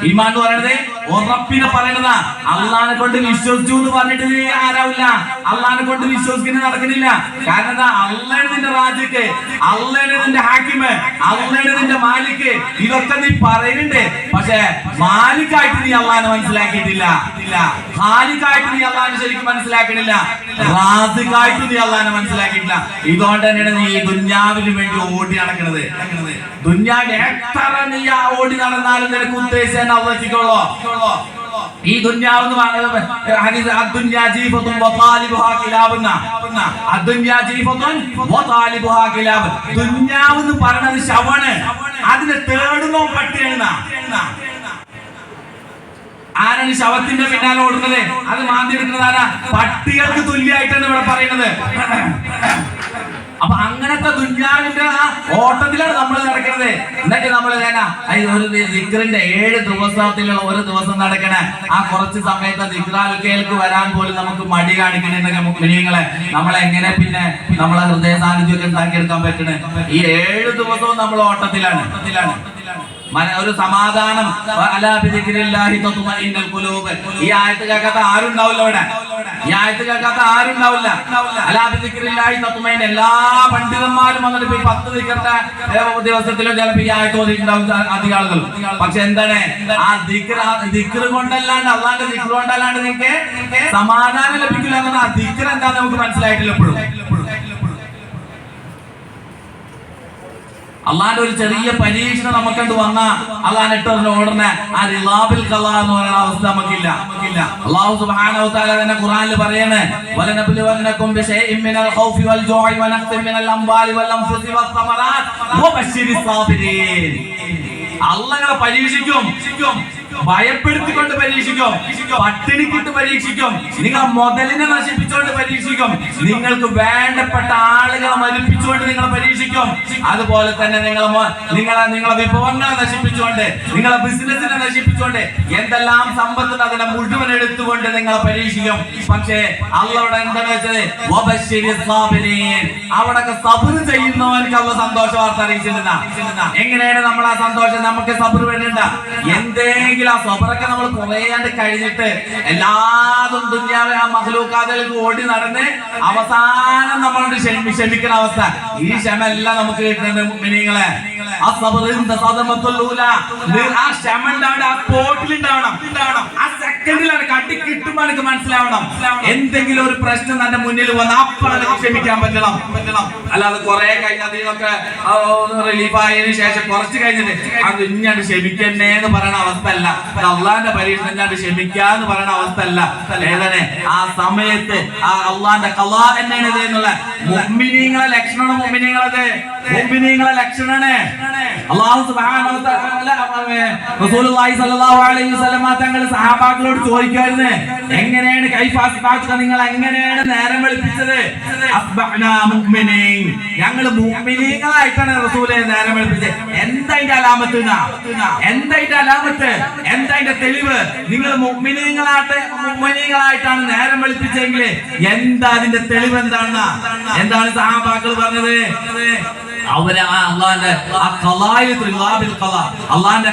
ഈമാൻ എന്ന് പറയുന്നത് ഉറപ്പിനെ പറയുന്നതാ. അള്ളാഹിനെ കൊണ്ട് വിശ്വസിച്ചു എന്ന് പറഞ്ഞിട്ട് നീ ആരാവില്ല. അള്ളാഹിനെ കൊണ്ട് വിശ്വസിക്കുന്നത് നടക്കുന്നില്ല. കാരണം എന്താ? അള്ളാഹ് നിന്റെ റാജിക്ക്, അള്ളാഹ് നിന്റെ ഹാക്കിമ്, അള്ളാഹ് നിന്റെ മാലിക്ക്, ഇതൊക്കെ നീ പറയുന്നുണ്ട്. പക്ഷെ മാലിക്കായിട്ട് നീ അള്ളാഹിനെ മനസ്സിലാക്കിയിട്ടില്ല. ഖാലിഖായിട്ട് നീ അള്ളാഹിനെ ശരിക്കും മനസ്സിലാക്കണില്ല. റാസിഖായിട്ട് നീ അള്ളാഹിനെ മനസ്സിലാക്കിയിട്ടില്ല. ഇതുകൊണ്ട് തന്നെയാണ് നീ ഈ ദുന്യാവിന് വേണ്ടി ഓടി നടക്കുന്നത്. ദുന്യാവിന് എത്ര നീ ഓടി നടന്നാലും നിനക്ക് ഉദ്ദേശിച്ചാൽ അവതരിക്കുള്ളൂ. ഈ ദുന്യാവെന്ന് പറയുന്നത് ശവണ്. അതിനെ തേടുന്നോ പട്ടിയാണ്. ആരാണ് ശവത്തിന്റെ പിന്നാലെ ഓടുന്നത്? അത് മാന്തി എടുക്കുന്നത് ആരാ? പട്ടികൾക്ക് തുല്യമായിട്ടാണ് ഇവിടെ പറയുന്നത്. അപ്പൊ അങ്ങനത്തെ ദുന്യാവിന്റെ ആ ഓട്ടത്തിലാണ് നമ്മൾ നടക്കുന്നത്. എന്നിട്ട് നമ്മൾ ഒരു ദിക്റിന്റെ 7 ദിവസത്തിലുള്ള ഒരു ദിവസം നടക്കണ ആ കുറച്ച് സമയത്ത് ദിക്റാൽക്കേൽക്ക് വരാൻ പോലും നമുക്ക് മടി കാണിക്കണെന്നൊക്കെ മുഅ്മിനീങ്ങളെ നമ്മളെങ്ങനെ പിന്നെ നമ്മളെ ഹൃദയ സാന്നിധ്യമൊക്കെ ഉണ്ടാക്കിയെടുക്കാൻ പറ്റണേ? ഈ 7 ദിവസവും നമ്മൾ ഓട്ടത്തിലാണ്. ഒരു സമാധാനം. ഈ ആയത്ത് കേൾക്കാത്ത ആരുണ്ടാവില്ല ഇവിടെ. ഈ ആയത്ത് കേൾക്കാത്ത ആരുണ്ടാവില്ല. എല്ലാ പണ്ഡിതന്മാരും വന്നിട്ട് 10 ദിക്റിന്റെ ദിവസത്തിലോ ചിലപ്പോ ഈ ആയത്ത് ഓതിയിട്ടുണ്ടാവും അധികം ആളുകൾ. പക്ഷെ എന്താണ് ആ ദിക്ർ കൊണ്ടല്ലാണ്ട്, അള്ളാന്റെ ദിക്ർ കൊണ്ടല്ലാണ്ട് നിങ്ങൾക്ക് സമാധാനം ലഭിക്കില്ല എന്നാണ്. ആ ദിക്ർ എന്താന്ന് നമുക്ക് മനസ്സിലായിട്ടില്ല എപ്പോഴും. അള്ളാന്റെ ഒരു ചെറിയ പരീക്ഷണം നമുക്കണ്ട് വന്ന അള്ളാഹ് ഇട്ടറിന് ഓടുന്ന ആ റിലാബിൽ ഖലാ എന്ന് പറയുന്ന അവസ്ഥ നമുക്കില്ല. അല്ലാഹു സുബ്ഹാനഹു വ തആല തന്നെ ഖുർആനിൽ പറയാണ്, വലനബ്ലുവന്നകും ബിശൈഇൻ മിനൽ ഖൗഫി വൽ ജൂഇ വനഖ്സിൻ മിനൽ അംവാലി വൽ അൻഫുസി വസ് സമറാത്ത് വബശ്ശിരിസ് സാബിരീൻ. അള്ളാഹ് പരീക്ഷിക്കും, ഭയപ്പെടുത്തിക്കൊണ്ട് പരീക്ഷിക്കും, പട്ടിണിക്കിട്ട് പരീക്ഷിക്കും, നിങ്ങൾ മുതലിനെ നശിപ്പിച്ചുകൊണ്ട് പരീക്ഷിക്കും, നിങ്ങൾക്ക് വേണ്ടപ്പെട്ട ആളുകളെ മരിപ്പിച്ചുകൊണ്ട് നിങ്ങളെ പരീക്ഷിക്കും. അതുപോലെ തന്നെ നിങ്ങളെ വിഭവങ്ങളെ നശിപ്പിച്ചുകൊണ്ട്, നിങ്ങളെ ബിസിനസിനെ നശിപ്പിച്ചുകൊണ്ട്, എന്തെല്ലാം സമ്പത്തുണ്ട് അതിനെ മുഴുവൻ എടുത്തുകൊണ്ട് നിങ്ങളെ പരീക്ഷിക്കും. പക്ഷേ അള്ളവിടെ എന്താണ് വെച്ചത്? അവിടൊക്കെ സബ്ർ ചെയ്യുന്നവർക്ക് അള്ള സന്തോഷ വാർത്ത അറിയിച്ചിട്ടുണ്ടാ. എങ്ങനെയാണ് നമ്മൾ ആ സന്തോഷം നമുക്ക് സബ്ർ വേണ്ട? എന്തെങ്കിലും ആ സ്വബറൊക്കെ നമ്മൾ കുറേയാണ്ട് കഴിഞ്ഞിട്ട് എല്ലാതും ദുനിയാവെ ആ മഖ്ലൂഖാത്തുകൾക്ക് ഓടി നടന്ന് അവസാനം നമ്മളോട് ക്ഷമിക്കുന്ന അവസ്ഥ. ഈ ക്ഷമ എല്ലാം നമുക്ക് കിട്ടുന്നുണ്ട് മുഅ്മിനീങ്ങളെ. ആ ക്ഷമ ഉണ്ടാവണം, ആ സ്പോട്ടിൽ ഉണ്ടാവണം, ആ സെക്കൻഡിലാണ് കട്ടി കിട്ടുമ്പോൾ എനിക്ക് മനസ്സിലാവണം. എന്തെങ്കിലും ഒരു പ്രശ്നം തന്റെ മുന്നിൽ വന്ന് അപ്പോൾ എനിക്ക് ക്ഷമിക്കാൻ പറ്റണം. അല്ലാതെ കുറെ കഴിഞ്ഞൊക്കെ റിലീഫായതിനു ശേഷം കുറച്ച് കഴിഞ്ഞിട്ട് അത് ഇഞ്ഞാണ്ട് ക്ഷമിക്കണേ എന്ന് പറയുന്ന അവസ്ഥ അല്ല. അള്ളാന്റെ പരീക്ഷണം ഇഞ്ഞാണ്ട് ക്ഷമിക്കാന്ന് പറയുന്ന അവസ്ഥ അല്ല. ഏതാണ് ആ സമയത്ത് ആ അള്ളാന്റെ ഖളാ എന്നാണ് എന്നുള്ള മുഅ്മിനീങ്ങളെ ലക്ഷണമാണ്. മുഅ്മിനീങ്ങളെ ലക്ഷണമാണ്. അല്ലാഹു സുബ്ഹാനഹു വ തആല റസൂലുള്ളാഹി സ്വല്ലല്ലാഹു അലൈഹി വസല്ലം തങ്ങൾ സഹാബാക്കളോട് ചോദിക്കായിരുന്നു, എങ്ങനെയാണ് നിങ്ങൾ എങ്ങനെയാണ് നേരം വെളുപ്പിച്ചത്? അസ്ബഹ്നാ മുഅ്മിനീൻ, ഞങ്ങൾ മുഅ്മിനീങ്ങളായിട്ടാണ് റസൂലെ നേരം വെളുപ്പിച്ചത്. എന്താ അതിന്റെ അലാമത്ത്? എന്താ അതിന്റെ തെളിവ്? നിങ്ങൾ മുഅ്മിനീങ്ങളായിട്ടാണ് നേരം വെളുപ്പിച്ചെങ്കിൽ എന്താ അതിന്റെ തെളിവ്? എന്താണ് സഹാബാക്കൾ പറഞ്ഞത്? അവര് അള്ളാന്റെ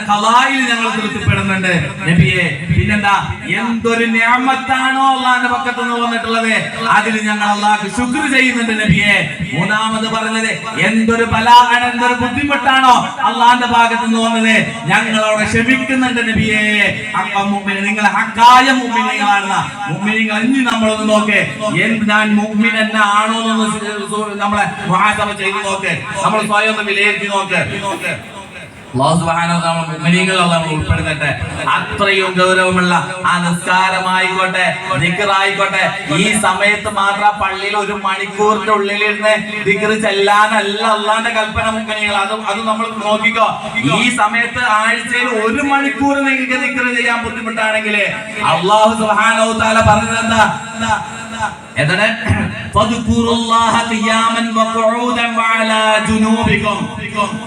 ഖളായിൽ ഞങ്ങൾ തൃപ്തിപ്പെടുന്നുണ്ട് നബിയെ. പിന്നെന്താ? എന്തൊരു നിഅമത്താണോ അള്ളാന്റെ പക്കത്ത് നിന്ന് വന്നിട്ടുള്ളത് അതിൽ ഞങ്ങൾ അള്ളാഹ്ക്ക് ശുക്ർ ചെയ്യുന്നുണ്ട് നബിയെ. മൂന്നാമത് പറഞ്ഞത് എന്തൊരു ബലാഅണ്, എന്തൊരു ബുദ്ധിമുട്ടാണോ അള്ളാന്റെ ഭാഗത്ത് നിന്ന് വന്നത് ഞങ്ങളവിടെ ക്ഷമിക്കുന്നുണ്ട് നബിയെ. നിങ്ങൾ ഹക്കായ മുഅ്മിനീങ്ങളാണ്. മുഅ്മിനീങ്ങൾ ഇനി നമ്മളൊന്ന് നോക്കേ, ഞാൻ മുഅ്മിൻ തന്നെ ആണോ എന്നൊന്ന് നമ്മളെ മുഹാസബ ചെയ്ത് നോക്ക്. നമ്മൾ സ്വയം ഒന്ന് വിലയിരുത്തി നോക്ക്. അല്ലാഹു സുബ്ഹാനഹു വ തആല മുഅ്മിനീങ്ങളെ നമ്മൾ ഉൾപ്പെടുത്തട്ടെ. അത്രയും ഗൗരവമുള്ള ആ നിസ്കാരമായിക്കോട്ടെ, ദിക്റായിക്കോട്ടെ, ഈ സമയത്ത് മാത്രം പള്ളിയിൽ 1 മണിക്കൂറിന്റെ ഉള്ളിലിരുന്ന് ദിക്ർ ചെല്ലാനല്ല അള്ളാന്റെ കൽപ്പന മുഅ്മിനീങ്ങൾ. അത് നമ്മൾ നോക്കിക്കോ. ഈ സമയത്ത് ആഴ്ചയിൽ 1 മണിക്കൂർ നിങ്ങൾക്ക് ദിക്ർ ചെയ്യാൻ ബുദ്ധിമുട്ടാണെങ്കിൽ അല്ലാഹു സുബ്ഹാനഹു വ തആല പറഞ്ഞത് എന്താ? എന്താണ്?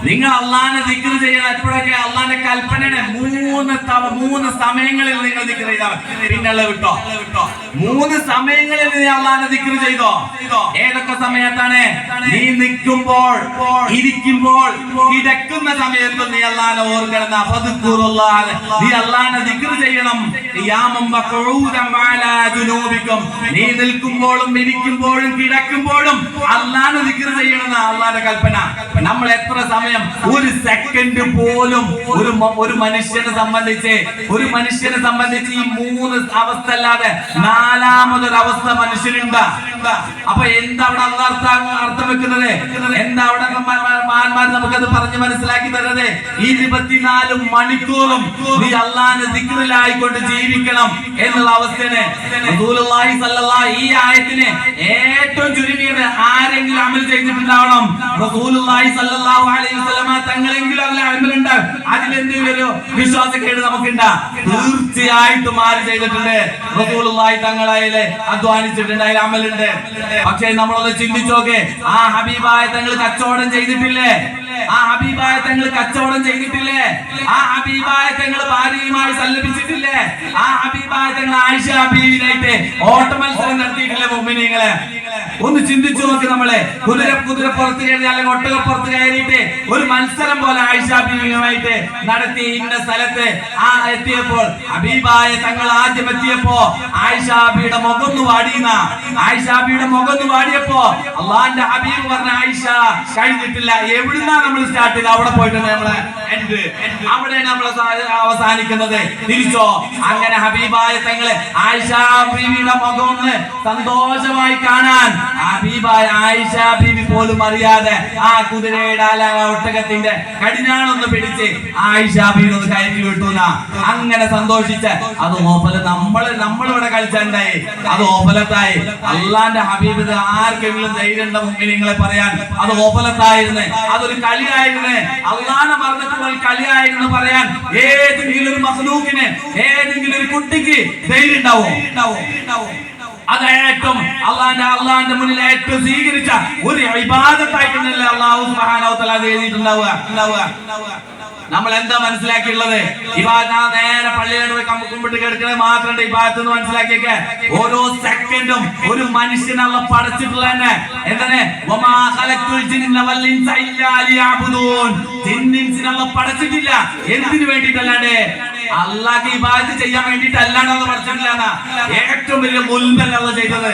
നിങ്ങൾ അള്ളാനെ ദിക്ർ ചെയ്യണം. എപ്പോഴൊക്കെ? അള്ളാന്റെ കൽപ്പനയാണ്. 3 സമയങ്ങളിൽ നിങ്ങൾ ദിക്ർ ചെയ്താൽ പിന്നുള്ള വിട്ടോ. 3 സമയങ്ങളിൽ നീ അള്ളാനെ ദിക്ർ ചെയ്തോ. ഏതൊക്കെ സമയത്താണ്? നീ നിൽക്കുമ്പോൾ, ഇരിക്കുമ്പോൾ, കിടക്കുന്ന സമയത്ത് നീ അള്ളാനെ ഓർക്കണം. നീ അള്ളാനെ ദിക്ർ ചെയ്യണം. നീ നിൽക്കുമ്പോഴും ഇരിക്കുമ്പോഴും കിടക്കുമ്പോഴും അള്ളാനെ ദിക്ർ ചെയ്യണം അള്ളാന്റെ കൽപ്പന. നമ്മൾ എത്ര സമയം, 1 സെക്കൻഡ് പോലും ഒരു മനുഷ്യനെ സംബന്ധിച്ച് ഈ 3 അവസ്ഥ അല്ലാതെ 4മതൊരവസ്ഥ മനുഷ്യനുണ്ട്. അപ്പൊ എന്താ അവിടെ അർത്ഥം വെക്കുന്നത്? എന്താ അവിടെ മഹാന്മാർ നമുക്കത് പറഞ്ഞ് മനസ്സിലാക്കി തരുന്നത്? 24 മണിക്കൂറും നീ അള്ളാന്റെ ദിക്റിലായിക്കൊണ്ട് ജീവിക്കണം എന്നുള്ള അവസ്ഥയാണ്. റസൂലുള്ളാഹി സ്വല്ലല്ലാഹു ഈ ആയത്തിന് ഏറ്റവും ചുരുങ്ങിയത് ആരെങ്കിലും അമൽ ചെയ്തിട്ടുണ്ടാവണം. റസൂലുള്ളാഹി സ്വല്ലല്ലാഹു അലൈഹി വസല്ലം തങ്ങളെങ്കിലും അതിൽ അമലുണ്ട്. അതിലെന്തെങ്കിലും ഒരു വിശ്വാസക്കേട് നമുക്കുണ്ട്? തീർച്ചയായിട്ടും ആര് ചെയ്തിട്ടുണ്ട്? റസൂലുള്ളാഹി തങ്ങളെ അധ്വാനിച്ചിട്ടുണ്ട്, അതിൽ അമലുണ്ട്. പക്ഷേ നമ്മളൊന്ന് ചിന്തിച്ചോക്കെ, ആ ഹബീബായ തങ്ങൾ കച്ചവടം ചെയ്തിട്ടില്ലേ? ആ ഹബീബായ തങ്ങൾ ഭാര്യയുമായി സല്ലപിച്ചിട്ടില്ലേ? ആ ഹബീബായ തങ്ങൾ ആയിഷ ബീവിയായിട്ട് ഓട്ട മത്സരം നടത്തിയിട്ടില്ലേ? മുഅ്മിനീങ്ങളെ ഒന്ന് ചിന്തിച്ചു നോക്കി. നമ്മളെ കുതിരപ്പുറത്ത് കയറി അല്ലെങ്കിൽ ഒട്ടകപ്പുറത്ത് കയറിയിട്ട് ഒരു മത്സരം പോലെ ആയിഷ ബീവിയുമായിട്ട് നടത്തി. ഇന്ന സ്ഥലത്ത് എത്തിയപ്പോൾ ഹബീബായ തങ്ങൾ ആദ്യം എത്തിയപ്പോ ആയിഷ ബീയുടെ മുഖം വാടിയപ്പോ അള്ളാന്റെ ഹബീബ് പറഞ്ഞ ആയിഷ കഴിഞ്ഞിട്ടില്ല. എവിടുന്നാ നമ്മൾ സ്റ്റാർട്ട് ചെയ്ത് അവിടെ പോയിട്ടുണ്ട് നമ്മളെ അവിടെയാണ് നമ്മൾ അവസാനിക്കുന്നത്. തിരിച്ചോ? അങ്ങനെ ഹബീബായ തങ്ങള് ആയിഷ ബീവിയുടെ മുഖം ഒന്ന് സന്തോഷമായി കാണാൻ ഹബീബായ ആയിഷ ബീവി പോലും അറിയാതെ ആ കുതിരയുടെ ഒട്ടകത്തിന്റെ കടിഞ്ഞാണൊന്ന് പിടിച്ച് ആയിഷ ബീവി ഒന്ന് കയറ്റി വിട്ടുന്ന അങ്ങനെ സന്തോഷിച്ച് അത് നമ്മളിവിടെ കളിച്ചുണ്ടായി. അത് ഓഫലത്തായി. അള്ളാന്റെ ഹബീബ് ആർക്കെങ്കിലും ധൈര്യം ഉണ്ടോ മുഅ്മിനീങ്ങളെ പറയാൻ? അത് ഓഫലത്തായിരുന്നു. അതൊരു കളിയായിരുന്നു. അള്ളാനെ മറന്നിട്ടുള്ള ഒരു കളിയായിരുന്നു പറയാൻ ഏതെങ്കിലും ഒരു മഖ്ലൂക്കിന്, ഏതെങ്കിലും ഒരു കുട്ടിക്ക് ധൈര്യം ഉണ്ടാവോ? അത് ഏറ്റവും അള്ളാന്റെ മുന്നിൽ ഏറ്റവും സ്വീകരിച്ച ഒരു ഇബാദത്തായിട്ടല്ലേ അല്ലാഹു സുബ്ഹാനഹു വ തആല എഴുതിയിട്ടുണ്ടാവുക. നമ്മൾ എന്താ മനസ്സിലാക്കിയുള്ളത്? നേരെ പള്ളിയിലോട്ട് പോയി കുമ്പിട്ട് കിടക്കുന്നത് മാത്രം ഇബാദത്ത് എന്ന് മനസ്സിലാക്കിയൊക്കെ. ഓരോ സെക്കൻഡും ഒരു മനുഷ്യനുള്ള പടച്ചിട്ടുള്ള തന്നെ എന്താണ്? ജിന്നിൻസിനുള്ള പടച്ചിട്ടില്ല. എന്തിനു വേണ്ടിയിട്ടല്ലാണ്ട്? അള്ളാഹ്ക്ക് ഇബാദത്ത് ചെയ്യാൻ വേണ്ടിയിട്ട് അല്ലാണ്ട് പഠിച്ചിട്ടില്ല. ഏറ്റവും വലിയ മുൽമല്ല അള്ളാഹ് ചെയ്തത്,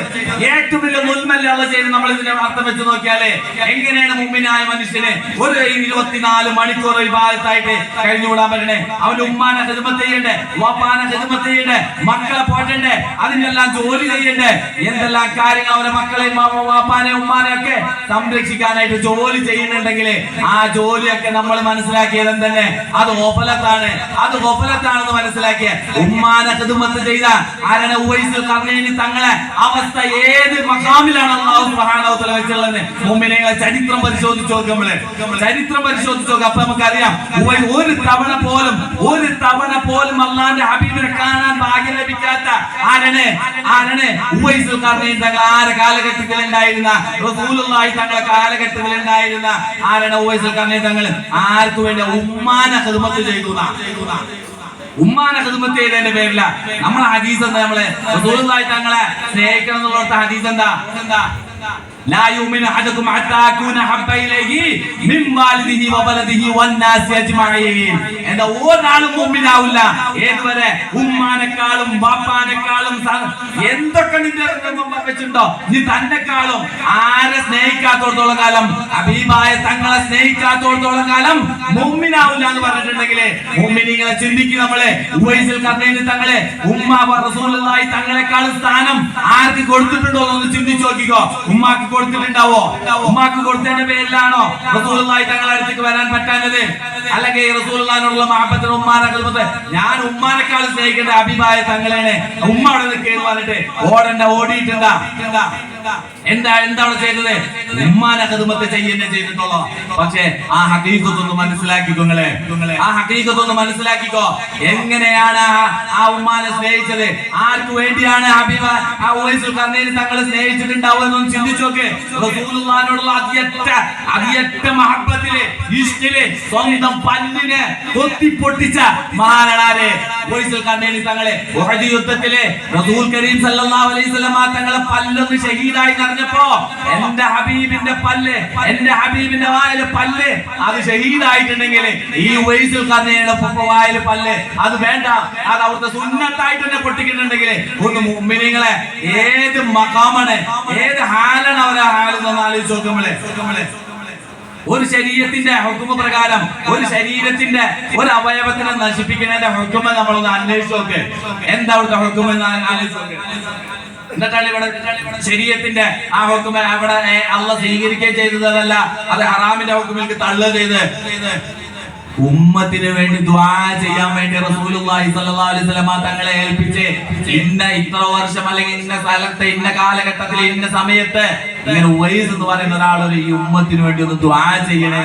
ഏറ്റവും വലിയ മുൽമല്ല അള്ളാഹ് ചെയ്ത്. നമ്മൾ ഇതിന്റെ അർത്ഥം വെച്ച് നോക്കിയാലേ എങ്ങനെയാണ് മുഅ്മിനായ മനുഷ്യന് ഒരു 24 മണിക്കൂർ ഇബാദത്തായിട്ട് കഴിഞ്ഞുകൂടാൻ പറ്റണേ? അവന്റെ ഉമ്മാനെ ഖിദ്മത്ത് ചെയ്യണ്ടേ, വാപ്പാനെ ഖിദ്മത്ത് ചെയ്യണ്ടേ, മക്കളെ പോറ്റണ്ടേ, അതിനെല്ലാം ജോലി ചെയ്യണ്ടേ, എന്തെല്ലാം കാര്യങ്ങൾ അവരുടെ മക്കളെ വാപ്പാനെ ഉമ്മാനെ ഒക്കെ സംരക്ഷിക്കാനായിട്ട് ജോലി ചെയ്യുന്നുണ്ടെങ്കിൽ ആ ജോലിയൊക്കെ നമ്മൾ മനസ്സിലാക്കിയത് തന്നെ അത് ഗഫലത്താണ്, അത് ഗഫലത്താണെന്ന് മനസ്സിലാക്കിയ ഉമ്മാനെ ഖിദ്മത്ത് ചെയ്ത ആരാണ്? ഉവൈസുൽ ഖർനൈനി തങ്ങളെ അവസ്ഥ ഏത് മഖാമിലാണ് അല്ലാഹു സുബ്ഹാനഹു വ തആല വെച്ചുള്ളത്? മുഅ്മിനീങ്ങളെ ചരിത്രം പരിശോധിച്ച് നോക്കുമ്പോൾ, ചരിത്രം പരിശോധിച്ച് നോക്കുക. അപ്പൊ നമുക്കറിയാം ഒരു തവണ പോലും അല്ലാഹുവിന്റെ ഹബീബിനെ കാണാൻ ഭാഗ്യം ലഭിക്കാത്ത ആരാണ്? ഉവൈസുൽ ഖർനൈനി തങ്ങൾ. ആരെ കാലഘട്ടത്തിൽ ഉണ്ടായിരുന്ന റസൂലുള്ളാഹി തങ്ങളെ കാലഘട്ടത്തിൽ ഉണ്ടായിരുന്ന ആരാണ്? ഉവൈസുൽ ഖർനൈനി തങ്ങൾ. ആർക്ക് വേണ്ടി? ഉമ്മാനെ ഖിദ്മത്ത് ചെയ്തു. ഉമ്മാനെ ഖിദ്മത്ത് ചെയ്തതിന്റെ പേരില നമ്മളെ ഹദീസ് എന്താ? നമ്മളെ റസൂലുള്ളാഹി തങ്ങളെ സ്നേഹിക്കണം എന്നുള്ള ഹദീസ് എന്താ? لا يؤمن أحدكم حتى أكون أحب إليه من والده وولده والناس أجمعين. എന്താ ഒരാളും മുഅ്മിനാവില്ല ഏതുവരെ ഉമ്മാനെക്കാളും ബാപ്പാനെക്കാളും എന്തൊക്കെ നിന്റെ വെച്ചിട്ടുണ്ടോ നീ തന്നെക്കാളും ആരെ സ്നേഹിക്കാത്തോടത്തോളം കാലം, ഹബീബായ തങ്ങളെ സ്നേഹിക്കാത്തോടത്തോളം കാലം മുഅ്മിനാവില്ല എന്ന് പറഞ്ഞിട്ടുണ്ടെങ്കിൽ മുഅ്മിനീങ്ങളെ ചിന്തിക്കും. നമ്മളെ ഉവൈസുൽ ഖർനൈനി തങ്ങളെ ഉമ്മ റസൂലുള്ളാഹി തങ്ങളെക്കാളും സ്ഥാനം ആർക്ക് കൊടുത്തിട്ടുണ്ടോ എന്ന് ചിന്തിച്ചു നോക്കിക്കോ. ഉമ്മാക്ക് കൊടുത്തിട്ടുണ്ടാവോ? ഉമ്മാക്ക് കൊടുത്തതിന്റെ പേരിലാണോ റസൂലുള്ളാഹി തങ്ങളുടെ അടുത്തേക്ക് വരാൻ പറ്റാഞ്ഞത്? അല്ലെങ്കിൽ റസൂലുള്ളാഹിനോടുള്ള മഹബത്തിന് ഉമ്മാനെ ഖിദ്മത്ത്, ഞാൻ ഉമ്മാനെക്കാളും സ്നേഹിക്കേണ്ട ഹബീബായ തങ്ങളെയാണ്, ഉമ്മ അവിടെ നിൽക്കേന്ന് പറഞ്ഞിട്ട് ഓടിയിട്ടുണ്ടാ? എന്താണ് ചെയ്തത്? ഉമ്മാനെ ഖിദ്മത്ത് ചെയ്യുന്നേ ചെയ്തിട്ടുള്ളൂ. പക്ഷേ ആ ഹഖീഖത്തൊന്ന് മനസ്സിലാക്കിക്കോ. ആ ഹഖീഖത്തൊന്ന് മനസ്സിലാക്കിക്കോ. എങ്ങനെയാണ് ആ ഉമ്മാനെ സ്നേഹിച്ചത്? ആർക്ക് വേണ്ടിയാണ് ഹബീബ ആ ഉവൈസുൽ ഖർനൈനി തങ്ങളെ സ്നേഹിച്ചിട്ടുണ്ടാവുമെന്നൊന്ന് ചിന്തിച്ചു നോക്ക്. റസൂലുള്ളാഹിനോടുള്ള അതിയറ്റ മഹബത്തില് ഇഷ്ടില് സ്വന്തം പല്ലിനെ കൊത്തിപ്പൊട്ടിച്ച മഹാനാണ് ഉവൈസുൽ ഖർനൈനി തങ്ങളെ. ഉഹദ് യുദ്ധത്തിലെ റസൂൽ കരീം സല്ലല്ലാഹു അലൈഹി വസല്ലം തങ്ങളെ പല്ലൊന്ന് ഷഹീദായി നിറഞ്ഞപ്പോ എന്റെ ഹബീബിന്റെ പല്ല്, എന്റെ ഹബീബിന്റെ വായിലെ പല്ല് അത് ഷഹീദായിട്ടുണ്ടെങ്കിൽ ഈ ഉവൈസുൽ ഖർനൈനിയുടെ വായിലെ പല്ല് അത് വേണ്ട, അത് അവിടുത്തെ സുന്നത്തായിട്ട് തന്നെ പൊട്ടിക്കുന്നുണ്ടെങ്കിൽ ഒന്ന് മുഅ്മിനീങ്ങളെ ഏത് മഖാമാണ്, ഏത് ഹാലാണ് അവരെ ഹാലെന്ന് ആലോചിച്ച് നോക്കുമ്പോഴേ ഒരു ശരീരത്തിന്റെ ഹുക്മ പ്രകാരം ഒരു ശരീരത്തിന്റെ ഒരു അവയവത്തിനെ നശിപ്പിക്കുന്നതിന്റെ ഹുക്മ നമ്മളൊന്ന് അന്വേഷിച്ച് നോക്ക്. എന്താ അവിടുത്തെ ഹുക്മ എന്ന് ആലോചിച്ച് നോക്ക്. എന്നിട്ടാണ് ഇവിടെ ശരീരത്തിന്റെ ആ ഹുക്മ അവിടെ അള്ളാഹ് സ്വീകരിക്കുകയും ചെയ്തതല്ല, അത് ഹറാമിന്റെ ഹുക്മിലേക്ക് തള്ളുക ചെയ്ത് ഉമ്മത്തിന് വേണ്ടി ദുആ ചെയ്യാൻ വേണ്ടി റസൂലുള്ളാഹി സ്വല്ലല്ലാഹു അലൈഹി വസല്ലം തങ്ങളെ ഏൽപ്പിച്ച് ഇത്ര വർഷം അല്ലെങ്കിൽ ഇന്ന സ്ഥലത്ത് ഇന്ന കാലഘട്ടത്തിൽ ഇന്ന സമയത്ത് ഇങ്ങനെ ഉവൈസ് എന്ന് പറയുന്ന ഒരാളൊരു ഈ ഉമ്മത്തിന് വേണ്ടി ഒന്ന് ദുആ ചെയ്യണേ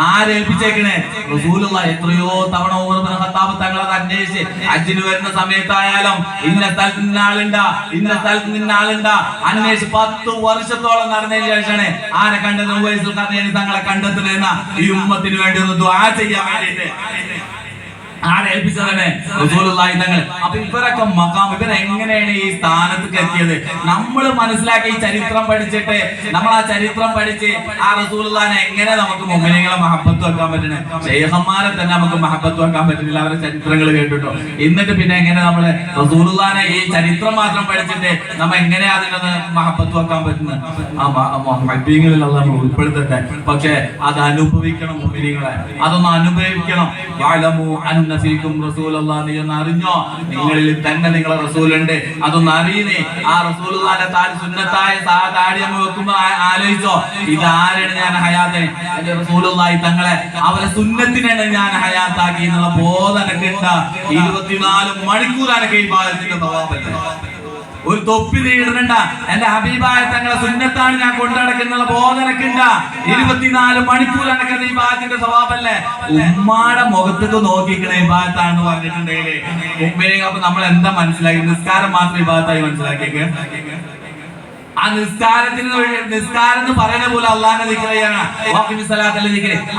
ആരേൽപ്പിച്ചേക്കണേ? റസൂലുള്ളാഹി എത്രയോ തവണ ഉമർ ഇബ്നു ഖത്താബ് തങ്ങളെ അന്വേഷിച്ച് ഹജ്ജിന് വരുന്ന സമയത്തായാലും ഇന്ന സ്ഥലത്ത് നിന്ന ആളുണ്ടാ, ഇന്ന സ്ഥലത്ത് നിന്ന ആളുണ്ടാ അന്വേഷിച്ച് 10 വർഷത്തോളം നടന്നതിന് ശേഷമാണ് ആരെ കണ്ടത്? ഉവൈസുൽ ഖർനൈനി തങ്ങളെ കണ്ടെത്തുന്ന ഈ ഉമ്മത്തിന് വേണ്ടി ഒന്ന് ദുആ ചെയ്യാൻ വേണ്ടിയിട്ട് ആരേൽപ്പിച്ചതന്നെ റസൂലുള്ളാഹി തങ്ങൾ. അപ്പൊ ഇവരൊക്കെ മഖാം, ഇവരെങ്ങനെയാണ് ഈ സ്ഥാനത്തേക്ക് എത്തിയത്? നമ്മൾ മനസ്സിലാക്കി ഈ ചരിത്രം പഠിച്ചിട്ട് നമ്മൾ ആ ചരിത്രം പഠിച്ച് ആ റസൂലുള്ളാഹിനെ എങ്ങനെ നമുക്ക് മുഅ്മിനീങ്ങളെ മഹബത്ത് വെക്കാൻ പറ്റണേ? ശൈഖന്മാരെ തന്നെ നമുക്ക് മഹബത്ത് വെക്കാൻ പറ്റുന്നില്ല അവരുടെ ചരിത്രങ്ങൾ കേട്ടിട്ടോ. എന്നിട്ട് പിന്നെ എങ്ങനെ നമ്മള് റസൂലുള്ളാഹിനെ ഈ ചരിത്രം മാത്രം പഠിച്ചിട്ട് നമ്മ എങ്ങനെ അതിനൊന്ന് മഹബത്ത് വെക്കാൻ പറ്റുന്നത്? ആ മഹബീങ്ങളിൽ നമ്മൾ ഉൾപ്പെടുത്തട്ടെ. പക്ഷെ അത് അനുഭവിക്കണം മുഅ്മിനീങ്ങളെ, അതൊന്ന് അനുഭവിക്കണം. വഅലമു അന്ന ഫീകും റസൂലുള്ളാഹി എന്ന് അറിഞ്ഞോ, നിങ്ങളിൽ തന്നെ നിങ്ങളെ റസൂലുണ്ട്, അതൊന്ന് അറിയുന്നേ. ആ റസൂലുള്ളാഹിന്റെ താടി സുന്നത്തായ താടി നമ്മൾ വെക്കുമ്പോ ആലോചിച്ചോ, ഇതാരാണ് ഞാൻ ഹയാത്തെ? എന്റെ റസൂലുള്ളാഹി തങ്ങളെ അവരെ സുന്നത്തിനാണ് ഞാൻ ഹയാത്താക്കി എന്നുള്ള ബോധനൊക്കെ ഉണ്ടാ. 24 മണിക്കൂറാണ് ഈ ഭാഗത്തിന്റെ തവാഫല്ലേ. ഒരു തൊപ്പി നീടണ്ട, എന്റെ ഹബീബായ തങ്ങളെ സുന്നത്താണ് ഞാൻ കൊണ്ടുനടക്കുന്ന ബോധനൊക്കെ ഉണ്ടാ. 24 മണിക്കൂറാണ് ഈ ഭാഗത്തിന്റെ സ്വഭാവല്ലേ. ഉമ്മാടെ മുഖത്തേക്ക് നോക്കിക്കണേ ഈ ഭാഗത്താണെന്ന് പറഞ്ഞിട്ടുണ്ടെങ്കിൽ മുമ്പേ അപ്പൊ നമ്മൾ എന്താ മനസ്സിലാക്കി? നിസ്കാരം മാത്രം ഈ ഭാഗത്തായി മനസ്സിലാക്കിയേക്ക്. ആ നിസ്കാരം എന്ന് പറയുന്ന പോലെ അള്ളാഹിനെ ദിക്റാണ്.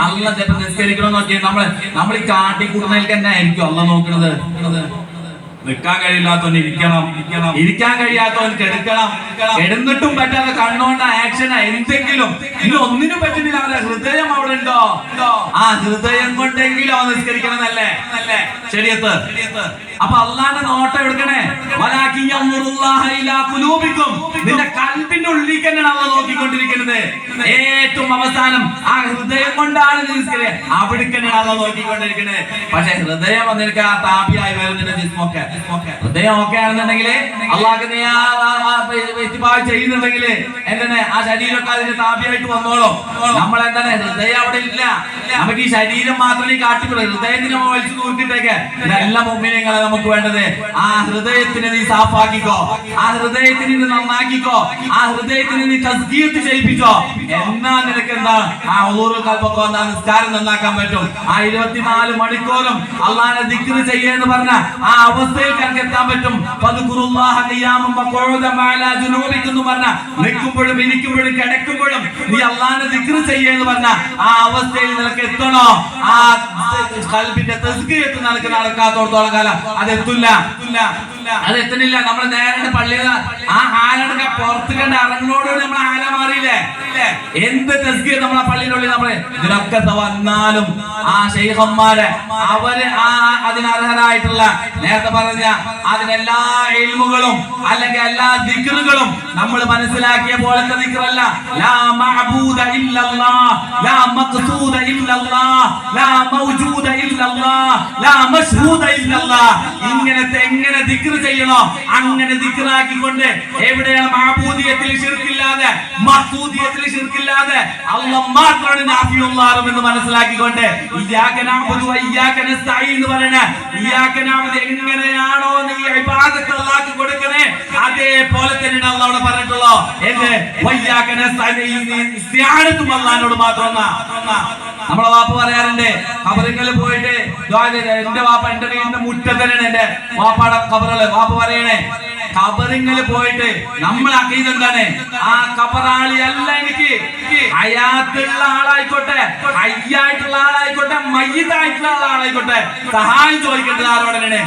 അള്ളാഹ് നിസ്കരിക്കണമെന്ന് നോക്കിയാൽ നമ്മൾ ഈ കാട്ടിക്കൂടുന്നതിലേക്ക് തന്നെ ആയിരിക്കും അള്ളാഹ് നോക്കുന്നത്. നിൽക്കാൻ കഴിയില്ലാത്തവൻ ഇരിക്കണം, ഇരിക്കാൻ കഴിയാത്തവൻ കെടുക്കണം, കെടുന്നിട്ടും പറ്റാതെ കണ്ണോണ്ട ആക്ഷനാ എന്തെങ്കിലും. ഇനി ഒന്നിനും പറ്റുന്നില്ല, അവന്റെ ഹൃദയം അവിടെ ഉണ്ടോ, ആ ഹൃദയം കൊണ്ടെങ്കിലും അവൻ നിസ്കരിക്കണമെന്നല്ലേ ശരീഅത്ത്. അപ്പൊ അള്ളാന്റെ നോട്ടം എടുക്കണേ. നിന്റെ കൽബിന്റെ ഉള്ളിലേക്ക് തന്നെയാണ് അള്ളാഹ് നോക്കിക്കൊണ്ടിരിക്കുന്നത്. ഏറ്റവും അവസാനം ആ ഹൃദയം കൊണ്ടാണ് നിസ്കരിക്കുക, അവിടേക്ക് തന്നെയാണ് അള്ളാഹ് നോക്കിക്കൊണ്ടിരിക്കുന്നത്. പക്ഷെ ഹൃദയം വന്നിരിക്ക ആ താപിയായി വരുന്നുണ്ട് ജിസ്മൊക്കെ. ഹൃദയം ഒക്കെ ആണെന്നുണ്ടെങ്കിൽ അള്ളാഹ് ചെയ്യുന്നുണ്ടെങ്കിൽ എന്താണ് ആ ശരീരമൊക്കെ അതിന്റെ താപിയായിട്ട് വന്നോളൂ. നമ്മൾ എന്താണ് ഹൃദയം അവിടെ ഇല്ല, നമുക്ക് ഈ ശരീരം മാത്രമേ കാട്ടിക്കൊള്ളൂ. ഹൃദയത്തിന് നമ്മൾ വലിച്ചു നോക്കിയിട്ടേക്ക്. ഇതെല്ലാം മുമ്പിനെങ്ങളെ നമുക്ക് വേണ്ടത്. ആ ഹൃദയത്തിനെ നീ സാഫാക്കിക്കോ, ആ ഹൃദയത്തിന് നീ നന്നാക്കിക്കോ, ആ ഹൃദയത്തിന് നീ തസ്കിയത്ത് ചെയ്യിപ്പിച്ചോ. എന്നാ നിനക്ക് എന്താ ആ ഉളൂറുൽ ഖൽബൊക്കെ വന്ന നിസ്കാരം നന്നാക്കാൻ പറ്റും. ആ 24 മണിക്കൂറും അള്ളാഹനെ ദിക്ർ ചെയ്യുമെന്ന് പറഞ്ഞ ആ അവസ്ഥയിൽ നിനക്ക് എത്താൻ പറ്റും. ഫദ്കുറുല്ലാഹ ഖിയാമൻ വഖുഊദൻ വഅലാ ജുനൂബിക്കും എന്ന് പറഞ്ഞ നിൽക്കുമ്പോഴും ഇരിക്കുമ്പോഴും കിടക്കുമ്പോഴും നീ അള്ളാഹനെ ദിക്ർ ചെയ്യുമെന്ന് പറഞ്ഞ ആ അവസ്ഥയിൽ നിനക്ക് എത്തണോ? ആ ഖൽബിന്റെ തസ്കിയത്ത് നിനക്ക് നടക്കാത്തോടത്തോളം കാലം അതെത്തില്ല, അതെത്തുന്നില്ല. നമ്മൾ നേരെ പള്ളിയിൽ ആ ആലടക്ക പുറത്ത് കണ്ട് ഇറങ്ങുന്നോടുകൂടി നമ്മൾ ആല മാറിയില്ലേ? എന്ത് തസ്കിയ നമ്മളെ പള്ളിയിലുള്ളിൽ നമ്മൾ ഇതിനൊക്കെ വന്നാലും ആ ശൈഖന്മാര് അവര് ആ അതിനർഹരായിട്ടുള്ള നേരത്തെ പറഞ്ഞ അതിനെല്ലാ ഇൽമുകളും അല്ലെങ്കിൽ എല്ലാ ദിക്റുകളും നമ്മൾ മനസ്സിലാക്കിയ പോലത്തെ ദിക്റല്ല. ലാ മഅബൂദ ഇല്ലല്ലാഹ്, ലാ മഖ്സൂദ ഇല്ലല്ലാഹ്, ലാ മൗജൂദ ഇല്ലല്ലാഹ്, ലാ മശ്ഹൂദ ഇല്ലല്ലാഹ്. ഇങ്ങനത്തെ എങ്ങനെ ദിക്ർ ചെയ്യണോ അങ്ങനെ ദിക്റാക്കിക്കൊണ്ട് എവിടെയാണ് മഅബൂദിയത്തിൽ ശിർക്കില്ലാതെ മഖ്സൂദിയത്തിൽ ശിർക്കില്ലാതെ അല്ലാഹ് മാത്രമാണ് നാഫിയുള്ളാഹ് എന്ന് മനസ്സിലാക്കിക്കൊണ്ട് ഇയ്യാക നഅബുദു വ ഇയ്യാക നസ്തഈൻ എന്ന് പറയണ ഇയ്യാക നഅബുദു എങ്ങനെയാണോ നീ ഇബാദത്ത് അല്ലാഹ്ക്ക് കൊടുക്കണേ അതേപോലെ തന്നെയാണ് അല്ലാഹ് അവിടെ പറഞ്ഞിട്ടുള്ളത്. എന്ത് വയ്യാക നസ്തഈൻ ഇസ്തിആനത്തും അല്ലാഹ്നോട് മാത്രമാണ്. നമ്മളെ വാപ്പ പറയാറുണ്ട് ഖബറിങ്ങളിൽ പോയിട്ട് എന്റെ വാപ്പ എന്റെ വീടിന്റെ മുറ്റത്ത് തന്നെയാണ് എന്റെ വാപ്പാടെ ഖബറുകള്. വാപ്പ പറയണേ ഖബറിങ്ങളിൽ പോയിട്ട് നമ്മൾ അഖീദ എന്താണ്? ആ ഖബറാളി അല്ല എനിക്ക് ഹയാത്തുള്ള ആളായിക്കോട്ടെ, ഹയ്യായിട്ടുള്ള ആളായിക്കോട്ടെ, മയ്യിത്തായിട്ടുള്ള ആളായിക്കോട്ടെ സഹായം ചോദിക്കേണ്ടത് ആരോടാണ്?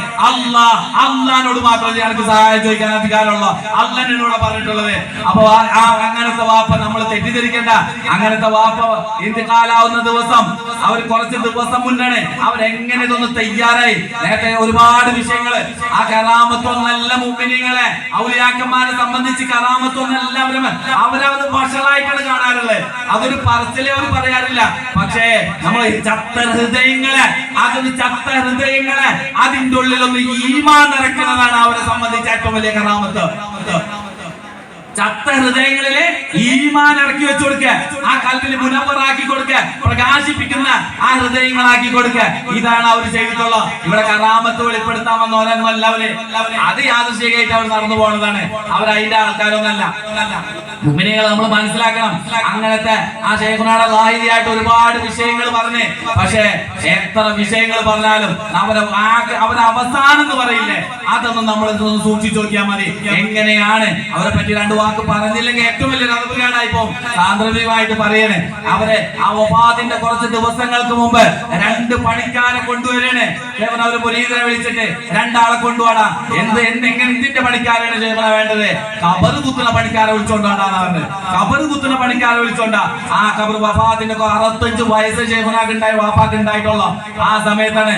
അള്ളാഹിനോട് മാത്രമേ എനിക്ക് സഹായം ചോദിക്കാൻ അധികാരമുള്ളൂ. അള്ളാഹിനോട് പറഞ്ഞിട്ടുള്ളത്. അപ്പൊ അങ്ങനത്തെ വാപ്പ നമ്മൾ തെറ്റിദ്ധരിക്കേണ്ട. അങ്ങനത്തെ വാപ്പ ഇന്തിഖാലാവുന്ന ദിവസം അവർ കുറച്ച് ദിവസം മുന്നാണ് അവരെങ്ങനെ ഇതൊന്ന് തയ്യാറായി. നേരത്തെ ഒരുപാട് വിഷയങ്ങള് ആ കറാമത്തൊന്നും നല്ല മുഅ്മിനീങ്ങളെ ഔലിയാക്കന്മാരെ സംബന്ധിച്ച് കറാമത്തൊന്നും എല്ലാവരും അവരത് വഷളായിട്ടാണ് കാണാറുള്ളത്. അതൊരു പറച്ചിലേ അവർ പറയാറില്ല. പക്ഷേ നമ്മൾ ചത്ത ഹൃദയങ്ങളെ അതിന്റെ ഉള്ളിലൊന്ന് ഈമാൻ നിറയ്ക്കുന്നതാണ് അവരെ സംബന്ധിച്ച് ഏറ്റവും വലിയ കറാമത്ത്. ചത്ത ഹൃദയങ്ങളില് ഈമാൻ ഇറക്കി വെച്ചു കൊടുക്കുക, ആ കൽബിൽ മുനവ്വറാക്കി കൊടുക്കുക, പ്രകാശിപ്പിക്കുന്ന ആ ഹൃദയങ്ങളാക്കി കൊടുക്കുക. ഇതാണ് അവർ ചെയ്തിട്ടുള്ളത്. ഇവിടെ കറാമത്ത് വെളിപ്പെടുത്താൻ വന്നവരൊന്നും എല്ലാവരും അത് യാദൃശ്ചികമായിട്ട് അവർ നടന്നു പോകുന്നതാണ്. അവർ അതിന്റെ ആൾക്കാരൊന്നല്ല. മുഅ്മിനീങ്ങളെ നമ്മൾ മനസ്സിലാക്കണം. അങ്ങനത്തെ ആ ശൈഖുനാടെ ലാഹിദിയായിട്ട് ഒരുപാട് വിഷയങ്ങൾ പറഞ്ഞ്, പക്ഷേ എത്ര വിഷയങ്ങൾ പറഞ്ഞാലും അവരെ അവസാനം എന്ന് പറയില്ലേ, അതൊന്നും നമ്മൾ സൂക്ഷിച്ചു നോക്കിയാൽ മതി. എങ്ങനെയാണ് അവരെ പറ്റി രണ്ട് വാക്ക് പറഞ്ഞില്ലെങ്കിൽ ഏറ്റവും വലിയ റബ്ബുകാടായി പോകും. സാന്ദർഭികമായിട്ട് പറയണേ, അവരെ ആ വഫാത്തിന്റെ കുറച്ച് ദിവസങ്ങൾക്ക് മുമ്പ് 2 പണിക്കാരെ കൊണ്ടുവരണേ. അവര് മുരീദിനെ വിളിച്ചിട്ട് 2 ആളെ കൊണ്ടുപോടാ. എങ്ങനെ ഇതിന്റെ പണിക്കാരാണ് ഷേഖുന വേണ്ടത്? ഖബർ കുത്തുന്ന പണിക്കാരെ വിളിച്ചോണ്ടാണ്. ഖബർ കുത്തുന്ന പണിക്കാരെ വിളിച്ചോണ്ടാ. ആ ഖബർ വഫാത്തിന്റെ 65 വയസ്സ് ഷേഖുനാക്ക് ഉണ്ടായി, വാപ്പാക്ക് ഉണ്ടായിട്ടുള്ള ആ സമയത്താണ്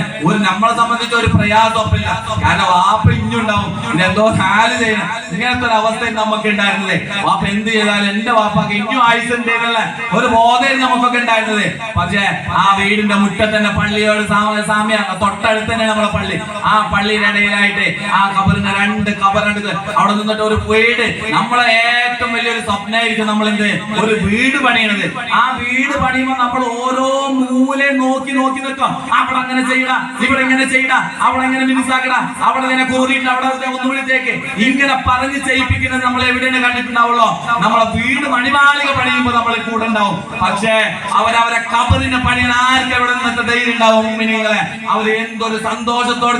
നമ്മളെ സംബന്ധിച്ച് ഒരു പ്രയാസമില്ല. കാരണം വാപ്പ ഇഞ്ഞുണ്ടാവും, ഇതെന്തോ ഹാല് ചെയ്യണം. ഇങ്ങനത്തെ ഒരു അവസ്ഥ നമുക്ക് ഉണ്ടായിരുന്നത്. വാപ്പ എന്ത് ചെയ്താലും എന്റെ വാപ്പാക്ക് ഇഞ്ഞും ആയുസുണ്ടെന്നുള്ള ഒരു ബോധം നമുക്കൊക്കെ ഉണ്ടായിരുന്നത്. പക്ഷെ ആ വീടിന്റെ മുറ്റത്ത് തന്നെ പള്ളിയോട് സാമ്യാണ്, തൊട്ടടുത്ത് തന്നെ നമ്മളെ പള്ളി. ആ പള്ളിയുടെ ഇടയിലായിട്ട് ആ ഖബറിന്റെ 2 ഖബറുണ്ട്. അവിടെ നിന്നിട്ട് ഒരു വീട്, നമ്മളെ ഏറ്റവും വലിയൊരു സ്വപ്നമായിരിക്കും നമ്മൾ എന്ത് ഒരു വീട് പണിയണത്. ആ വീട് പണിയുമ്പോൾ നമ്മൾ ഓരോ മൂലെ നോക്കി നിൽക്കാം. അവിടെ അങ്ങനെ ചെയ്യണ, ഇവിടെ ഇങ്ങനെ ചെയ്യണ, അവിടെ എങ്ങനെ മിനുസാക്കണ, അവിടെ ഇങ്ങനെ കോറിയിട്ട് അവിടെ ഒന്നുകൂടി തേക്ക്, ഇങ്ങനെ പറഞ്ഞ് ചെയ്യിപ്പിക്കുന്നത് നമ്മൾ എവിടെയാണ് കണ്ടിട്ടുണ്ടാവുള്ളൂ? നമ്മളെ വീട് മണിമാളിക പണിയുമ്പോൾ നമ്മൾ കൂടെ ഉണ്ടാവും. പക്ഷേ അവരവരെ കബറിനെ പണിയാൻ ആർക്ക് എവിടെ നിന്നത്തെ ധൈര്യം ഉണ്ടാവും? മുഅ്മിനീങ്ങളെ, അവർ എന്തൊരു സന്തോഷത്തോടെ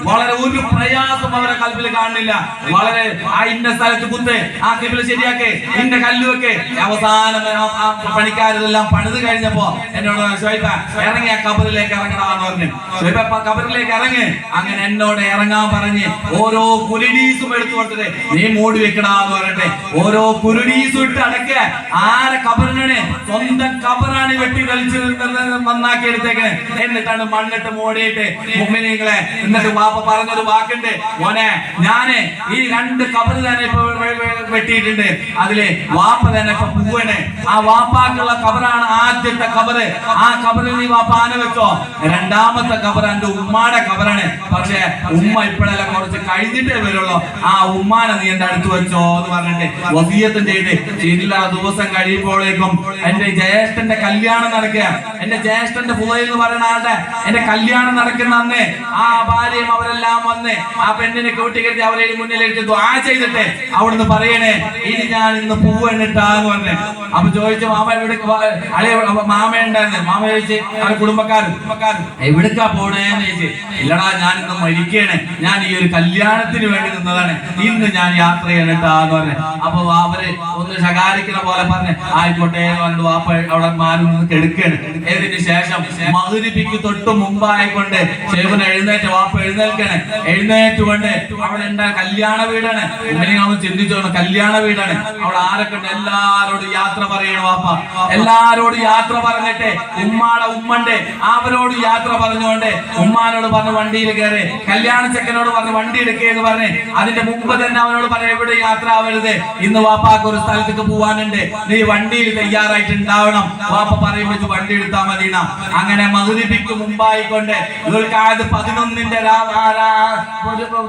വളരെ ഒരു പ്രയാസം അവരെ കൽബിൽ കാണുന്നില്ല. വളരെ ഇന്ന സ്ഥലത്ത് കുത്ത്, ആ കിബില ശരിയാക്കി, ഇന്ന കല്ലുവൊക്കെ. അവസാനം പണിക്കാരെല്ലാം പണിത് കഴിഞ്ഞപ്പോ എന്നോട് ഷുഹൈബ ഇറങ്ങി ആ കബറിലേക്ക് ഇറങ്ങണമെന്ന് പറഞ്ഞു. ഷുഹൈബ കബറിലേക്ക് ഇറങ്ങി. അങ്ങനെ എന്നോട് ഇറങ്ങാൻ പറഞ്ഞ് ഓരോ കുരുടീസും എടുത്തു കൊടുത്തിട്ട് നീ മൂടി വെക്കണമെന്ന് പറഞ്ഞിട്ട് ഓരോ കുരുടീസും ഇട്ട് അടക്കുക. ആരെ കബറിനാണ്? സ്വന്തം കബറാണ് വെട്ടി കളിച്ച് നന്നാക്കി എടുത്തേക്കണേ. എന്നിട്ടാണ് മണ്ണിട്ട് മൂടിയിട്ട് മുഅ്മിനീങ്ങളെ. എന്നിട്ട് വാപ്പ പറഞ്ഞൊരു വാക്കുണ്ട്, മോനെ ഞാന് ഈ 2 കബറ് തന്നെ ഇപ്പൊ വെട്ടിയിട്ടുണ്ട്. അതില് വാപ്പ തന്നെ ഇപ്പൊ പൂവണ്. ആ വാപ്പാക്കുള്ള കബറാണ് ആദ്യത്തെ കബറ്. ആ കബറിൽ നീ വാപ്പ ആന വെച്ചോ. 2ാമത്തെ കബർ എന്റെ ഉമ്മാടെ കബറാണ്. പക്ഷെ ഉമ്മ ഇപ്പോഴല്ല, കുറച്ച് കഴിഞ്ഞിട്ടേ വരുള്ളൂ. ആ ഉമ്മാനെ നീ എന്റെ അടുത്ത് വെച്ചോ എന്ന് പറഞ്ഞിട്ട് വസിയത്തും ചെയ്ത് ചില ദിവസം കഴിയുമ്പോഴേക്കും എന്റെ ജ്യേഷ്ഠന്റെ കല്യാണം നടക്കുക. എന്റെ ജ്യേഷ്ഠന്റെ ഫുദൈൽ എന്ന് പറയുന്ന ആളുടെ എന്റെ കല്യാണം നടക്കുന്ന അന്ന് ആ ഭാര്യയും അവരെല്ലാം വന്ന് ആ പെണ്ണിനെ കൂട്ടിക്കെട്ടി അവരെ മുന്നിലേക്ക് ദുആ ചെയ്തിട്ട് അവിടുന്ന് പറയണേ, ഇനി ഞാൻ ഇന്ന് പൂവെണ്ണിട്ടാന്ന് പറഞ്ഞേ. അപ്പൊ ചോദിച്ചു മാമ എവിടെ? മാമ ഉണ്ടായിരുന്നു. മാമ ചോദിച്ചു അവരുടെ കുടുംബക്കാരും എവിടേക്കാ പോണേന്ന് ചോദിച്ചു. ഇല്ലടാ, ഞാൻ ഇന്ന് മരിക്കണേ, ഞാൻ ഈ ഒരു കല്യാണത്തിന് വേണ്ടി നിന്നതാണ്, ഇന്ന് ഞാൻ യാത്ര ചെയ്യണിട്ടാന്ന് പറഞ്ഞു. അപ്പൊ അവര് ഒന്ന് ശകാരിക്കുന്ന പോലെ പറഞ്ഞ് ആയിക്കോട്ടെ പറഞ്ഞു. വാപ്പ അവിടെ മാറി നിന്ന് കെടുക്കാണ്. ഇതിന് ശേഷം മഗ്‌രിബിക്ക് തൊട്ട് മുമ്പായിക്കൊണ്ട് ഷേഖുന എഴുന്നേറ്റ്, വാപ്പ എഴുന്നേൽക്കാണ്. എഴുന്നേറ്റുകൊണ്ട് അവിടെ ഉണ്ടായ കല്യാണ വീടാണ്. അവൻ ചിന്തിച്ചോണം, കല്യാണ വീടാണ്. അവിടെ ആരൊക്കെ ഉണ്ട്? എല്ലാരോടും യാത്ര പറയണം വാപ്പ. എല്ലാരോടും യാത്ര പറഞ്ഞിട്ട് ഉമ്മാടെ ഉമ്മണ്ട് അവരോട് യാത്ര പറഞ്ഞുകൊണ്ട് ഉമ്മാനോട് പറഞ്ഞ് വണ്ടിയിൽ കയറി. കല്യാണ ചെക്കനോട് പറഞ്ഞ് വണ്ടി എടുക്കുകയെന്ന് പറഞ്ഞ് അതിന്റെ മുമ്പ് തന്നെ അവനോട് പറഞ്ഞ എവിടെ യാത്ര ആവരുത്, ഇന്ന് വാപ്പാക്ക് ഒരു സ്ഥലത്തേക്ക് പോവാനുണ്ട്, നീ വണ്ടിയിൽ തയ്യാറായിട്ടുണ്ടാവണം. വാപ്പ പറയുമ്പോൾ വണ്ടി എടുത്താൽ മതിന. അങ്ങനെ മഗ്‌രിബിക്ക് മുമ്പായിക്കൊണ്ട് ദുൽഖഅദ് 11ന്റെ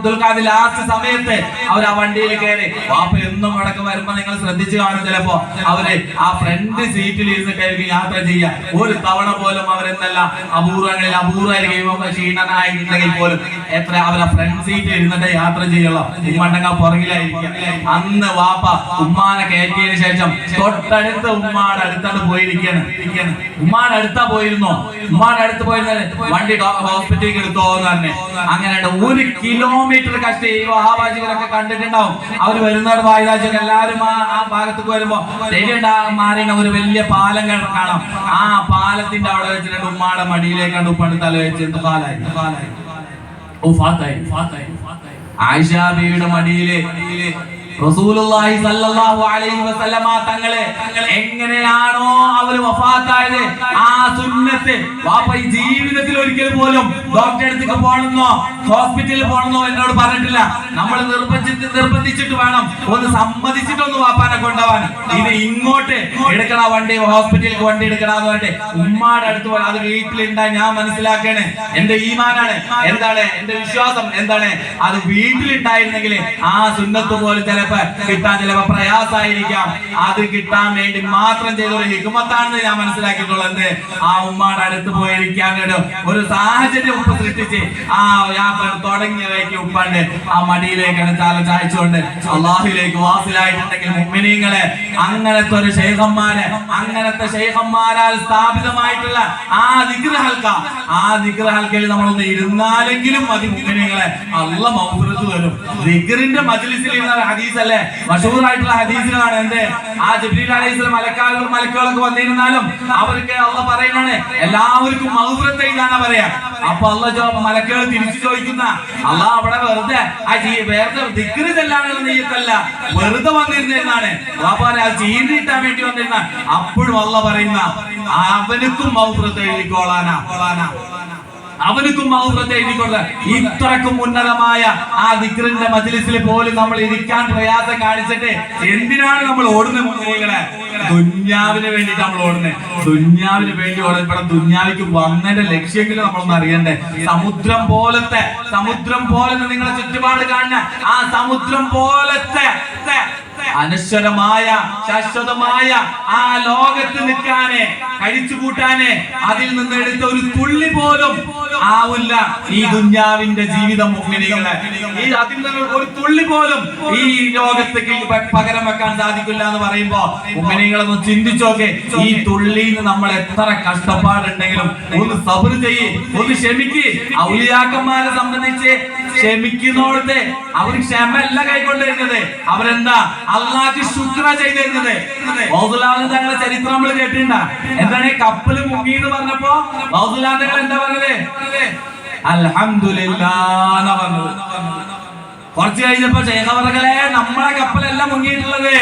ദുൽഖഅദ് ലാസ്റ്റ് സമയത്ത് അവർ ആ വണ്ടിയിൽ കയറി. വാപ്പ എന്നും ഇടയ്ക്ക് വരുമ്പോ നിങ്ങൾ ശ്രദ്ധിച്ചു കാണും, ചിലപ്പോ അവര് ആ ഫ്രണ്ട് സീറ്റിൽ ഇരുന്നിട്ടായിരിക്കും യാത്ര ചെയ്യുക. ഒരു തവണ പോലും അവരെന്നല്ല അപൂർവങ്ങളിൽ അപൂർവമായിരിക്കും ക്ഷീണനായിട്ടുണ്ടെങ്കിൽ പോലും എത്ര അവരെ ഫ്രണ്ട് സീറ്റിൽ ഇരുന്നിട്ട് യാത്ര ചെയ്യുള്ളൂ. ഉമ്മണ്ടെങ്കിൽ പുറകിലായിരിക്കും. അന്ന് വാപ്പ ഉമ്മാനെ കയറ്റിയതിനു ശേഷം തൊട്ടടുത്ത് ഉമ്മാടെ അടുത്താണ് പോയിരിക്കുകയാണ്. ഉമ്മാടെ അടുത്താ പോയിരുന്നോ? ഉമ്മാടെ അടുത്ത് പോയിരുന്നത് വണ്ടി ഹോസ്പിറ്റലിലേക്ക് എടുത്തോ എന്ന് തന്നെ. അങ്ങനെ 1 കിലോമീറ്റർ കഷ്ടി ഈ വഹാബാജികളൊക്കെ കണ്ടിട്ടുണ്ടാവും. അവര് വരുന്നവർ വായുരാജ്യം എല്ലാവരും ആ ഭാഗത്തേക്ക് വരുമ്പോ മാറിയ ഒരു വലിയ പാലം കാണാം. ആ പാലത്തിന്റെ അവിടെ വെച്ചിട്ട് ഉമ്മാടെ മടിയിലേക്കാണ് ഉപ്പാണ്ട് തല വെച്ചിട്ട് ആയിഷ ബീവിയുടെ മടിയില് റസൂലുള്ളാഹി സ്വല്ലല്ലാഹു അലൈഹി വസല്ലമ തങ്ങളെ എങ്ങനെയാണോ അവർ വഫാത്തായത് ആ സുന്നത്ത് വാപ്പ ഈ ജീവിതത്തിൽ ഒരിക്കൽ പോലും ഡോക്ടറെ അടുത്തേക്ക് പോകണമെന്നോ ഹോസ്പിറ്റലിൽ പോകണമെന്നോ എന്നോട് പറഞ്ഞിട്ടില്ല. നമ്മൾ നിർബന്ധിച്ചിട്ട് വേണം, ഒന്ന് സമ്മതിച്ചിട്ടൊന്ന് വാപ്പാനെ കൊണ്ടുപോകാൻ. ഇത് ഇങ്ങോട്ട് എടുക്കണ വണ്ടി, ഹോസ്പിറ്റലിലേക്ക് വണ്ടി എടുക്കണമെന്ന് പറഞ്ഞിട്ട് ഉമ്മാടെ അടുത്ത് പോയി അത് വീട്ടിലുണ്ടായി ഞാൻ മനസ്സിലാക്കണേ. എന്റെ ഈമാനാണ്, എന്താണ് എന്റെ വിശ്വാസം, എന്താണ് അത് വീട്ടിലുണ്ടായിരുന്നെങ്കിൽ ആ സുന്നത്ത് പോലും ചിലപ്പോ കിട്ടാൻ ചിലപ്പോ പ്രയാസമായിരിക്കാം. അത് കിട്ടാൻ വേണ്ടി മാത്രം ചെയ്ത ഒരു ഹിക്മത്താണെന്ന് ഞാൻ മനസ്സിലാക്കിയിട്ടുള്ളത്. ആ ഉമ്മാടെ അടുത്ത് പോയിരിക്കാൻ ഒരു സാഹചര്യം ഉപ്പ സൃഷ്ടിച്ച് ആ യാത്ര തുടങ്ങിയവയ്ക്ക് ഉപ്പണ്ട് ആ മടിയിലേക്കാണ് തല ചായച്ചുകൊണ്ട് അള്ളാഹുലേക്ക് വാസിലായിട്ടുണ്ടെങ്കിൽ മുഅ്മിനീങ്ങളെ, അങ്ങനത്തെ ഒരു ശൈഖന്മാരെ, അങ്ങനത്തെ ശൈഖന്മാരാൽ സ്ഥാപിതമായിട്ടുള്ള ആ ദിക്ർ ഹൽക്ക, ആ ദിക്ർ ഹൽക്കയിൽ നമ്മളൊന്ന് ഇരുന്നാലെങ്കിലും മതി മുഅ്മിനീങ്ങളെ, അല്ലാഹ് മഗ്ഫിറത്ത് തരും. ദിക്റിന്റെ മജ്ലിസിൽ ഇരുന്ന ഹദീസ് അല്ലേ, മശഹൂറായിട്ടുള്ള ഹദീസുകളാണ്. എന്ത് ആ ജിബ്രീൽ അലൈഹിസ്സലാം മലക്കുകളൊക്കെ വന്നിരുന്നാലും അവർക്ക് അല്ലാഹ് പറയുന്നതാണ് എല്ലാവർക്കും മഗ്ഫിറത്ത് എഴുതാനാ പറയാ. അപ്പൊ അല്ലാഹ് മലക്കുകൾ തിരിച്ചു ചോദിക്കുന്ന അല്ലാഹ് അവിടെ വെറുതെ ദിക്ർ ചെല്ലാനുള്ള നീയത്തല്ല, വെറുതെ വന്നിരുന്നതാണ് ആ ചീന്തി കിട്ടാൻ വേണ്ടി വന്നിരുന്ന. അപ്പോഴും അല്ലാഹ് പറയുന്ന അവനക്കും മഗ്ഫിറത്ത് എഴുതിക്കോളാനാ, അവനക്കും മഗ്ഫിറത്ത് എഴുതിക്കൊള്ള. ഇത്രക്കും ഉന്നതമായ ആ ദിക്റിന്റെ മജ്ലിസിൽ പോലും നമ്മൾ ഇരിക്കാൻ പ്രയാസം കാണിച്ചിട്ട് എന്തിനാണ് നമ്മൾ ഓടുന്നത്? മുഅ്മിനീങ്ങളെ, ദുന്യാവിന് വേണ്ടിട്ട് നമ്മൾ ഓടുന്നത്. ദുന്യാവിന് വേണ്ടി ഓടുന്നത്. ഇവിടെ ദുന്യാവിക്ക് വന്നതിന്റെ ലക്ഷ്യമെങ്കിലും നമ്മളൊന്ന് അറിയണ്ടേ. സമുദ്രം പോലത്തെ നിങ്ങളെ ചുറ്റുപാട് കാണുന്ന ആ സമുദ്രം പോലത്തെ അനശ്വരമായ ശാശ്വതമായ ആ ലോകത്ത് നിൽക്കാന് കഴിച്ചു കൂട്ടാന് അതിൽ നിന്ന് എടുത്ത ഒരു തുള്ളി പോലും ആവില്ല ഈ ദുന്യാവിന്റെ ജീവിതം മുഅ്മിനീങ്ങളെ. ഈ അതിൽ നിന്ന് ഒരു തുള്ളി പോലും ഈ ലോകത്തേക്ക് പകരം വെക്കാൻ സാധിക്കില്ല എന്ന് പറയുമ്പോ മുഅ്മിനീങ്ങളൊന്ന് ചിന്തിച്ചോക്കെ. ഈ തുള്ളിന്ന് നമ്മൾ എത്ര കഷ്ടപ്പാടുണ്ടെങ്കിലും ഒന്ന് സബ്ർ ചെയ്യ്, ഒന്ന് ക്ഷമിക്ക്. ഔലിയാക്കന്മാരെ സംബന്ധിച്ച് ക്ഷമിക്കുന്നോടത്തെ അവർ ക്ഷമല്ല കൈക്കൊണ്ടിരുന്നത്, അവരെന്താ അള്ളാഹ്ക്ക് ശുക്ര ചെയ്തിരുന്നത്. തങ്ങളുടെ ചരിത്രം നമ്മൾ കേട്ടിട്ടുണ്ട. എന്താണ് കപ്പല് മുങ്ങി എന്ന് പറഞ്ഞപ്പോ തങ്ങൾ എന്താ പറഞ്ഞത്? അൽഹംദുലില്ലാഹ് എന്നാ പറഞ്ഞത്. കുറച്ച് കഴിഞ്ഞപ്പോ ശേഖവർകളെ നമ്മളെ കപ്പലെല്ലാം മുങ്ങിയിട്ടുള്ളത്.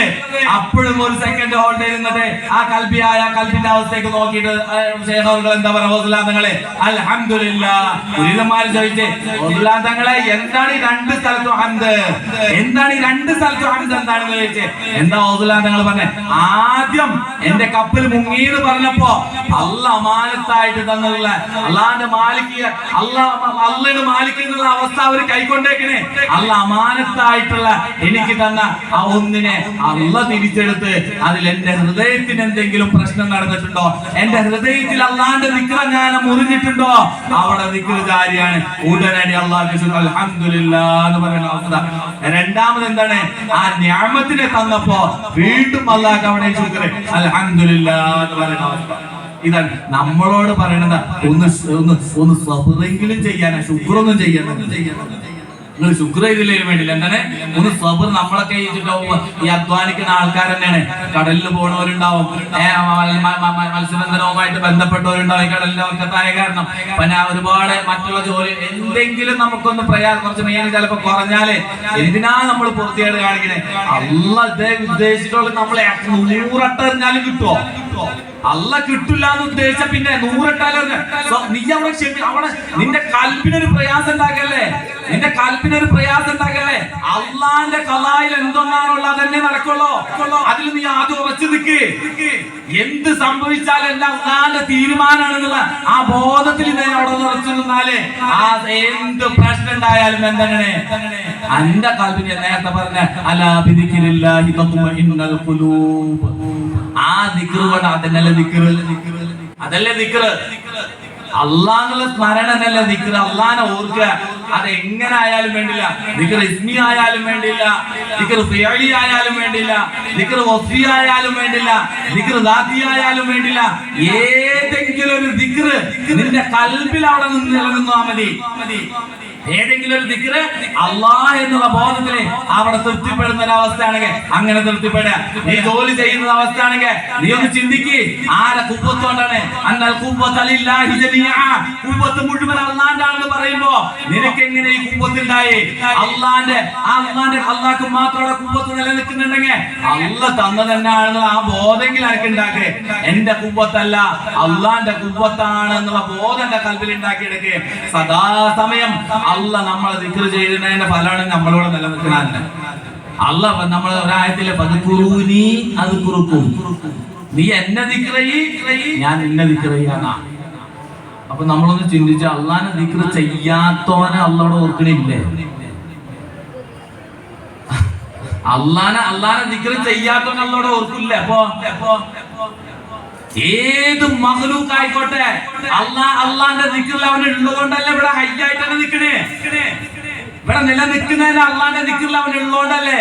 അപ്പോഴും ഒരു സെക്കൻഡ് ഹോൾഡ് ചെയ്യുന്നത് ആ കൽബിന്റെ അവസ്ഥയ്ക്ക് നോക്കിയിട്ട് ശേഖവർകൾ എന്താ പറയുക? തങ്ങളെ അൽഹംദുലില്ലാഹ്. ഗുരുക്കന്മാര് ചോദിച്ചേ തങ്ങളെ എന്താണ് ഈ രണ്ട് സ്ഥലത്തും ഹംദ്, എന്താണ് ഈ രണ്ട് സ്ഥലത്തും ഹംദ് എന്താണെന്ന് ചോദിച്ചേ. എന്താ തങ്ങൾ പറഞ്ഞേ? ആദ്യം എന്റെ കപ്പൽ മുങ്ങിയെന്ന് പറഞ്ഞപ്പോ അള്ളാഹ് അമാനത്തായിട്ട് തന്നുള്ള അള്ളാന്റെ മാലിക്ക് അള്ളയുടെ മാലിക്ക് എന്നുള്ള അവസ്ഥ അവർ കൈക്കൊണ്ടേക്കണേ. അള്ളാഹ് അമാനത്തായിട്ടുള്ള എനിക്ക് തന്ന ആ ഒന്നിനെ അള്ളാഹ് തിരിച്ചെടുത്ത് അതിൽ എന്റെ ഹൃദയത്തിന് എന്തെങ്കിലും പ്രശ്നം നടന്നിട്ടുണ്ടോ, എന്റെ ഹൃദയത്തിൽ അള്ളാന്റെ ദിക്റെങ്ങാനും മുറിഞ്ഞിട്ടുണ്ടോ, അവിടെ ദിക്റുകാരിയാണ്. ഉടനടി അള്ളാഹു അൽഹംദുലില്ലാഹ് എന്ന് പറയുന്ന അവസ്ഥ. രണ്ടാമത് എന്താണ്? ആ നിഅമത്തിനെ തന്നപ്പോ വീണ്ടും അള്ളാഹ് അവിടെ ശുക്ർ അൽഹംദുലില്ലാഹ് എന്ന് പറയുന്ന അവസ്ഥ. ഇതാണ് നമ്മളോട് പറയണത്. ഒന്ന് സബറെങ്കിലും ചെയ്യാനാ, ശുക്രൊന്നും ചെയ്യാൻ. നിങ്ങൾ ശുക്ർ ചെയ്തില്ലേലും വേണ്ടില്ല. എന്താണ്? ഒന്ന് സബർ. നമ്മളൊക്കെ ഈ അധ്വാനിക്കുന്ന ആൾക്കാർ തന്നെയാണ്. കടലിൽ പോണവരുണ്ടാവും, മത്സ്യബന്ധനവുമായിട്ട് ബന്ധപ്പെട്ടവരുണ്ടാവും, കടലിന്റെ ഒക്കത്തായ കാരണം. പിന്നെ ഒരുപാട് മറ്റുള്ള ജോലി എന്തെങ്കിലും നമുക്കൊന്ന് കുറച്ച് മെയിൻ ചിലപ്പോ കുറഞ്ഞാല് എന്തിനാ നമ്മൾ പൂർത്തിയായിട്ട് കാണിക്കണേ? അള്ളാഹ് ഉദ്ദേശിച്ചിട്ടുള്ള നമ്മളെ 100 എറിഞ്ഞാലും കിട്ടുമോ? അള്ളാഹ് കിട്ടില്ല എന്ന് ഉദ്ദേശിച്ച പിന്നെ 100 ഇട്ടാലും നീ അവിടെ നിന്റെ കൽബിനൊരു പ്രയാസം ഉണ്ടാക്കല്ലേ, നിന്റെ കൽബിനൊരു പ്രയാസം ഉണ്ടാക്കല്ലേ. അള്ളാന്റെ ഖലായിൽ എന്തൊന്നാണുള്ളത് അതന്നെ നടക്കുള്ളൂ. അതിൽ നീ ആദ്യം ഉറച്ചു നിൽക്ക്. എന്ത് സംഭവിച്ചാലും എല്ലാം അള്ളാന്റെ തീരുമാനമാണെന്നുള്ള ആ ബോധത്തിൽ നീ അവിടെ ഉറച്ചു നിന്നാല് ആ എന്ത് പ്രശ്നം ഉണ്ടായാലും എന്താണ് എന്റെ കൽബിനെ നേരത്തെ പറഞ്ഞ അലാ ബിദിക്രില്ലാഹി തത്മഇന്നുൽ ഖുലൂബ്. ആ ദിക്ർ കൊണ്ട് അതന്നല്ലേ ദിക്ർ, അതല്ലേ ദിക്ർ. അള്ളാഹുള്ള സ്മരണ എന്നല്ല ദിക്ർ. അള്ളാഹനെ ഓർക്കുക. അത് എങ്ങനെ ആയാലും വേണ്ടില്ല. ദിക്ർ ഇസ്മി ആയാലും വേണ്ടില്ല, ദിക്ർ ഫിഅലി ആയാലും വേണ്ടില്ല, ദിക്ർ വസ്ഫി ആയാലും വേണ്ടില്ല, ദിക്ർ ദാത്തി ആയാലും വേണ്ടില്ല. ഏതെങ്കിലും ഒരു ദിക്ർ നിന്റെ കൽബിൽ അവിടെ നിന്ന് നിലനിന്നാ മതി. ഏതെങ്കിലും ഒരു ദിക്ർ അല്ലാഹ് എന്നുള്ള ബോധത്തില് അവിടെ തൃപ്തിപ്പെടുന്ന ഒരു അവസ്ഥയാണെങ്കിൽ അങ്ങനെ തൃപ്തിപ്പെടുക. നീ ജോലി ചെയ്യുന്ന അവസ്ഥയാണെങ്കിൽ നീ ഒന്ന് ചിന്തിക്ക്, ആരെ കുവ്വത്തോണ്ടാണ്? അന്നൽ ഖുവ്വത ലില്ലാഹി ജമീഅ. കുവ്വത്ത് മുഴുവൻ അല്ലാഹുവിന്റെ ആണെന്ന് പറയുമ്പോ നിനക്ക് എങ്ങനെ ഈ കുവ്വത്ത് ഉണ്ടായി? അള്ളാഹ്ക്ക് മാത്രം കുവ്വത്ത് നിലനിൽക്കുന്നുണ്ടെങ്കിൽ അള്ളാഹ് തന്നത് തന്നെയാണെന്നുള്ള ആ ബോധമെങ്കിലും എനിക്ക് ഉണ്ടാക്കുക. എന്റെ കുവ്വത്തല്ല അള്ളാന്റെ കുവ്വത്താണ് എന്നുള്ള ബോധം എന്റെ കൽബിൽ ഉണ്ടാക്കിയെടുക്കുക. സദാസമയം അള്ളാഹ് നമ്മളെ ദിക്ർ ചെയ്യുന്നതിന്റെ ഫലമാണ് നമ്മളോട് നിലനിൽക്കുന്നത്. അള്ളാഹ് നമ്മൾ ഒരായത്തിലെ ഫദ്കുറൂനി അദ്കുറുക്കും, നീ എന്നെ ദിക്ർ ചെയ്യ് ഞാൻ നിന്നെ ദിക്ർ ചെയ്യാനാ. അപ്പൊ നമ്മളൊന്ന് ചിന്തിച്ച അള്ളാഹനെ ദിക്ർ ചെയ്യാത്തവനെ അള്ളാഹോട് ഓർക്കണില്ലേ? അള്ളാഹനെ ദിക്ർ ചെയ്യാത്തവനെ അള്ളാഹോട് ഓർക്കില്ല. അപ്പൊ ഏത് മഖ്ലൂഖ് ആയിക്കോട്ടെ അള്ളാന്റെ ദിക്റിൽ അവൻ ഉള്ളതുകൊണ്ടല്ലേ ഇവിടെ ഹയ്യായിട്ടാണ് നിൽക്കണേ. ഇവിടെ നിലനിൽക്കുന്നതിന് അള്ളാന്റെ ദിക്റിൽ അവൻ ഉള്ളതുകൊണ്ടല്ലേ.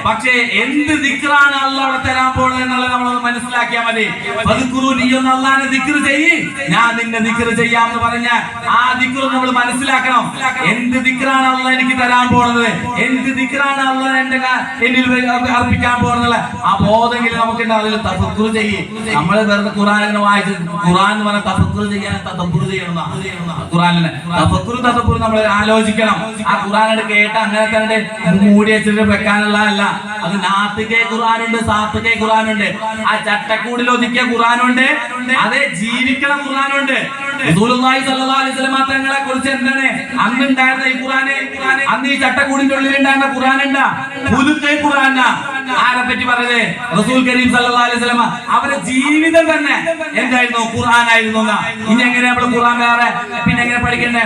പക്ഷേ എന്ത് ദിക്റാണ് അള്ളാഹ് അവിടെ തരാൻ പോകുന്നത് എന്നുള്ളത് നമ്മളൊന്ന് മനസ്സിലാക്കിയാൽ മതി. നീ ഒന്ന് അള്ളാന്റെ ദിക്ർ ചെയ്യ് ഞാൻ നിന്നെ ദിക്ർ ചെയ്യാമെന്ന് പറഞ്ഞ ആ ദിക്ർ നമ്മൾ മനസ്സിലാക്കണം. എന്ത് ദിക്റാണ് അള്ളാഹ് എനിക്ക് തരാൻ പോകുന്നത്, എന്ത് ദിക്റാണ് അള്ളാഹ് എന്നിൽ അർപ്പിക്കാൻ പോകുന്നത്, ആ ബോധമെങ്കിലും നമുക്കുണ്ട്. അതിൽ തഫക്കുർ ചെയ്യ്. നമ്മൾ വെറുതെ ഖുർആൻ വായിച്ച് ഖുർആൻ എന്ന് പറഞ്ഞാൽ തഫക്കുർ ചെയ്യാൻ തദബ്ബുർ ചെയ്യണം. ഖുർആനിനെ തഫക്കുർ നമ്മൾ ആലോചിക്കണം. ആ ഖുർആൻ കേട്ട് അങ്ങനെ തന്നെ മൂടി വെച്ചിട്ട് വെക്കാനുള്ള അല്ല. അത് നാത്തികെ ഖുർആനുണ്ട്, സാത്തികെ ഖുർആനുണ്ട്. ആ ചട്ടക്കൂടിൽ ഒതുക്കിയ ഖുർആനുണ്ട്, അതേ ജീവിക്കണ ഖുർആനുണ്ട്. റസൂലുള്ളാഹി സ്വല്ലല്ലാഹു അലൈഹി വസല്ലം തങ്ങളെ കുറിച്ച് എന്താണ് അന്ന് ഉണ്ടായിരുന്ന ഈ ഖുർആനെ, അന്ന് ഈ ചട്ടക്കൂടിന്റെ ഉള്ളിൽ ഉണ്ടായിരുന്ന ഖുർആൻ എന്താ? ഖുർആന. ആരെ പറ്റി പറഞ്ഞത്? റസൂൽ കരീം സല്ലല്ലാഹു അലൈഹി വസല്ലം. അവരുടെ ജീവിതം തന്നെ എന്തായിരുന്നു? ഖുർആനായിരുന്നു. ഇനി എങ്ങനെ നമ്മൾ ഖുർആൻ വേറെ പിന്നെ എങ്ങനെ പഠിക്കണ്ടേ?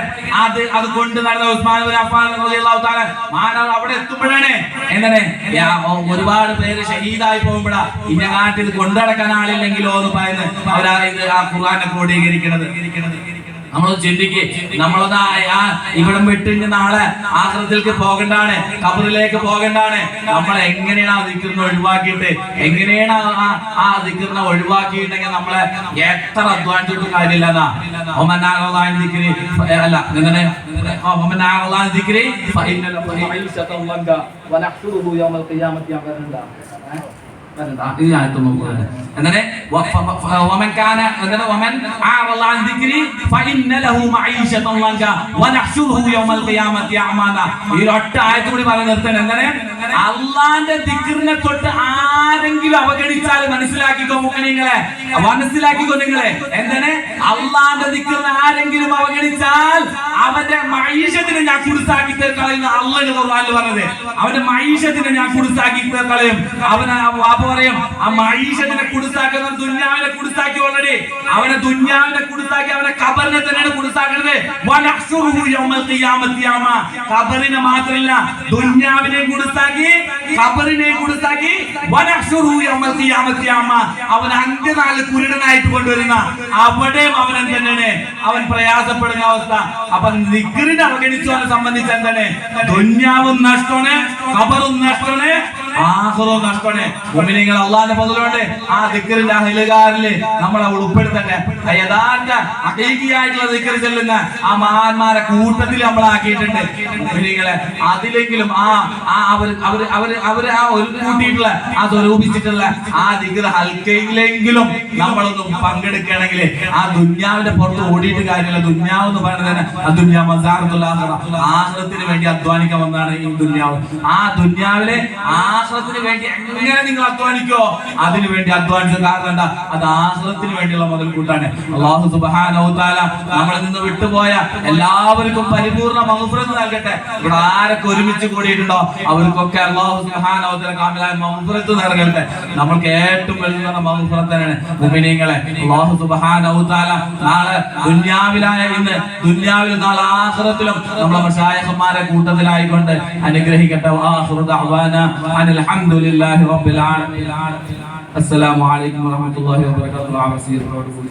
അത് കൊണ്ട് നടന്ന ഉസ്മാൻ ഇബ്നു അഫ്ഫാൻ റളിയല്ലാഹു തആല മാനവ അവിടെ എത്തുമ്പോഴാണ് എന്താണ് ഒരുപാട് പേര് ഷഹീദായി പോകുമ്പോഴാ ഇന്ന നാട്ടിൽ കൊണ്ടടക്കാൻ ആളില്ലെങ്കിലോ എന്ന് പറയുന്നത് അവരാ ഇത് ആ ഖുർആനെ ക്രോഡീകരിക്കുന്നത്. നമ്മൾ ചിന്തിക്ക്, നമ്മളതാ ഇവിടം വിട്ടിഞ്ഞ് നാളെ ആഖിറത്തിലേക്ക് പോകണ്ടാണ്, ഖബറിലേക്ക് പോകണ്ടാണ്. നമ്മൾ എങ്ങനെയാണ് ആ ദിക്റിനെ ഒഴിവാക്കിയിട്ട്, എങ്ങനെയാണ് ആ ദിക്റിനെ ഒഴിവാക്കിയിട്ടുണ്ടെങ്കിൽ നമ്മളെ എത്ര അധ്വാനിച്ചിട്ടും കാര്യമില്ല. അള്ളാന്റെ ദിക്റിനെ തൊട്ട് ആരെങ്കിലും അവഗണിച്ചാൽ മനസ്സിലാക്കിക്കോ മുഅ്മിനീങ്ങളെ, മനസ്സിലാക്കിക്കോ നിങ്ങളെ. എന്താണ്? അള്ളാന്റെ ദിക്റിനെ ആരെങ്കിലും അവഗണിച്ചാൽ അവന്റെ മഈശത്തിനെ ഞാൻ കുടുസാക്കി തീർക്കളയുന്ന അള്ളാഹു ഖുർആനിൽ പറഞ്ഞത്. അവന്റെ മഈശത്തിനെ ഞാൻ കുടുസാക്കി തീർക്കളയും. അവനെ വാപ്പ പറയും ആ മഈശത്തിനെ കുടുസാക്കുന്ന ദുനിയാവിനെ കുടുസാക്കി ഓൾറെഡി. അവനെ ദുനിയാവിനെ കുടുസാക്കി അവനെ ഖബറിനെ തന്നെയാണ് കുടുസാക്കുന്നത്. വനഹ്ശുറുഹു യൗമൽ ഖിയാമത്തി അമ. ഖബറിനെ മാത്രമല്ല ദുനിയാവിനെ കുടുസാക്കി, ഖബറിനെ കുടുസാക്കി. വനഹ്ശുറുഹു യൗമൽ ഖിയാമത്തി അമ. അവൻ അന്ത്യനാളിൽ കുരുടനായിട്ട് കൊണ്ടുവരുന്ന അവിടെയും അവൻ എന്താണ്? അവൻ പ്രയാസപ്പെടുന്ന അവസ്ഥ. അപ്പൊ ദിക്റിനെ അവഗണിച്ചവനെ സംബന്ധിച്ച് എന്താണ്? ദുനിയാവും നഷ്ടമാണ്, ഖബറും നഷ്ടമാണ്, ആഖിറവും നഷ്ടമാണ്. മുഅ്മിനീങ്ങൾ അല്ലാഹുവിന്റെ ഫضലുകൊണ്ട് ആ ദിക്റിന്റെ അഹ്ലുകാരില് നമ്മളെ ഉൾപ്പെടുത്തട്ടെ. യഥാർത്ഥ ഹഖീഖിയായിട്ടുള്ള ദിക്ർ ചൊല്ലുന്ന ആ മഹാന്മാരെ കൂട്ടത്തിൽ നമ്മൾ ആക്കിയിട്ടുണ്ട്. മുഅ്മിനീങ്ങളെ അതിലെങ്കിലും അവർ ആ ഒരു കൂട്ടിയിട്ടുള്ള ആ സ്വരൂപിച്ചിട്ടുള്ള ആ ദിക്ർ ഹൽക്കയിലെങ്കിലും നമ്മളൊന്നും പങ്കെടുക്കുകയാണെങ്കിൽ ആ ദുനിയാവിന്റെ പുറത്ത് ഓടിയിട്ട് കാര്യമില്ല. ദുനിയാവ് എന്ന് പറയുന്നത് ആ ദുനിയാ മസാറത്തുൽ ആഖിറ, ആഖിറത്തിന് വേണ്ടി അധ്വാനിക്കാൻ വന്നതാണ് ഈ ദുനിയാവ്. ആ ദുനിയാവിലെ ആഖിറത്തിന് വേണ്ടി എങ്ങനെ നിങ്ങൾ അധ്വാനിക്കോ അതിനു വേണ്ടി അധ്വാനിച്ച കാരണം എന്താ? അത് ആഖിറത്തിന് വേണ്ടിയുള്ള മുതൽക്കൂട്ടാണ്. അല്ലാഹു സുബ്ഹാനഹു വ തആല നമ്മളിൽ നിന്ന് വിട്ടുപോയ എല്ലാവർക്കും പരിപൂർണ്ണ മഗ്ഫിറത്ത് നൽകട്ടെ. ഇവിടെ ആരൊക്കെ ഒരുമിച്ച് കൂടിയിട്ടുണ്ടോ അവർക്കൊക്കെ അല്ലാഹു സുബ്ഹാനഹു വ തആല കാമിലായ മഗ്ഫിറത്ത് നൽകട്ടെ. നമ്മൾക്ക് ഏറ്റവും വലിയ മഗ്ഫിറത്താണ് മുഅ്മിനീങ്ങളെ. അല്ലാഹു സുബ്ഹാനഹു വ തആല നാളെ ദുനിയാവിലായ ഇന്ന് ദുനിയാവിൽ നാളെ ആഖിറത്തിലും നമ്മളെ മശായിഖന്മാരെ കൂട്ടത്തിലായിക്കൊണ്ട് അനുഗ്രഹിക്കട്ടെ. ആഖിറു ദഅവാനാ അനിൽ ഹംദുലില്ലാഹി റബ്ബിൽ ആലമീൻ. അസ്സലാമു അലൈക്കും വറഹ്മത്തുള്ളാഹി വബറകാതുഹു.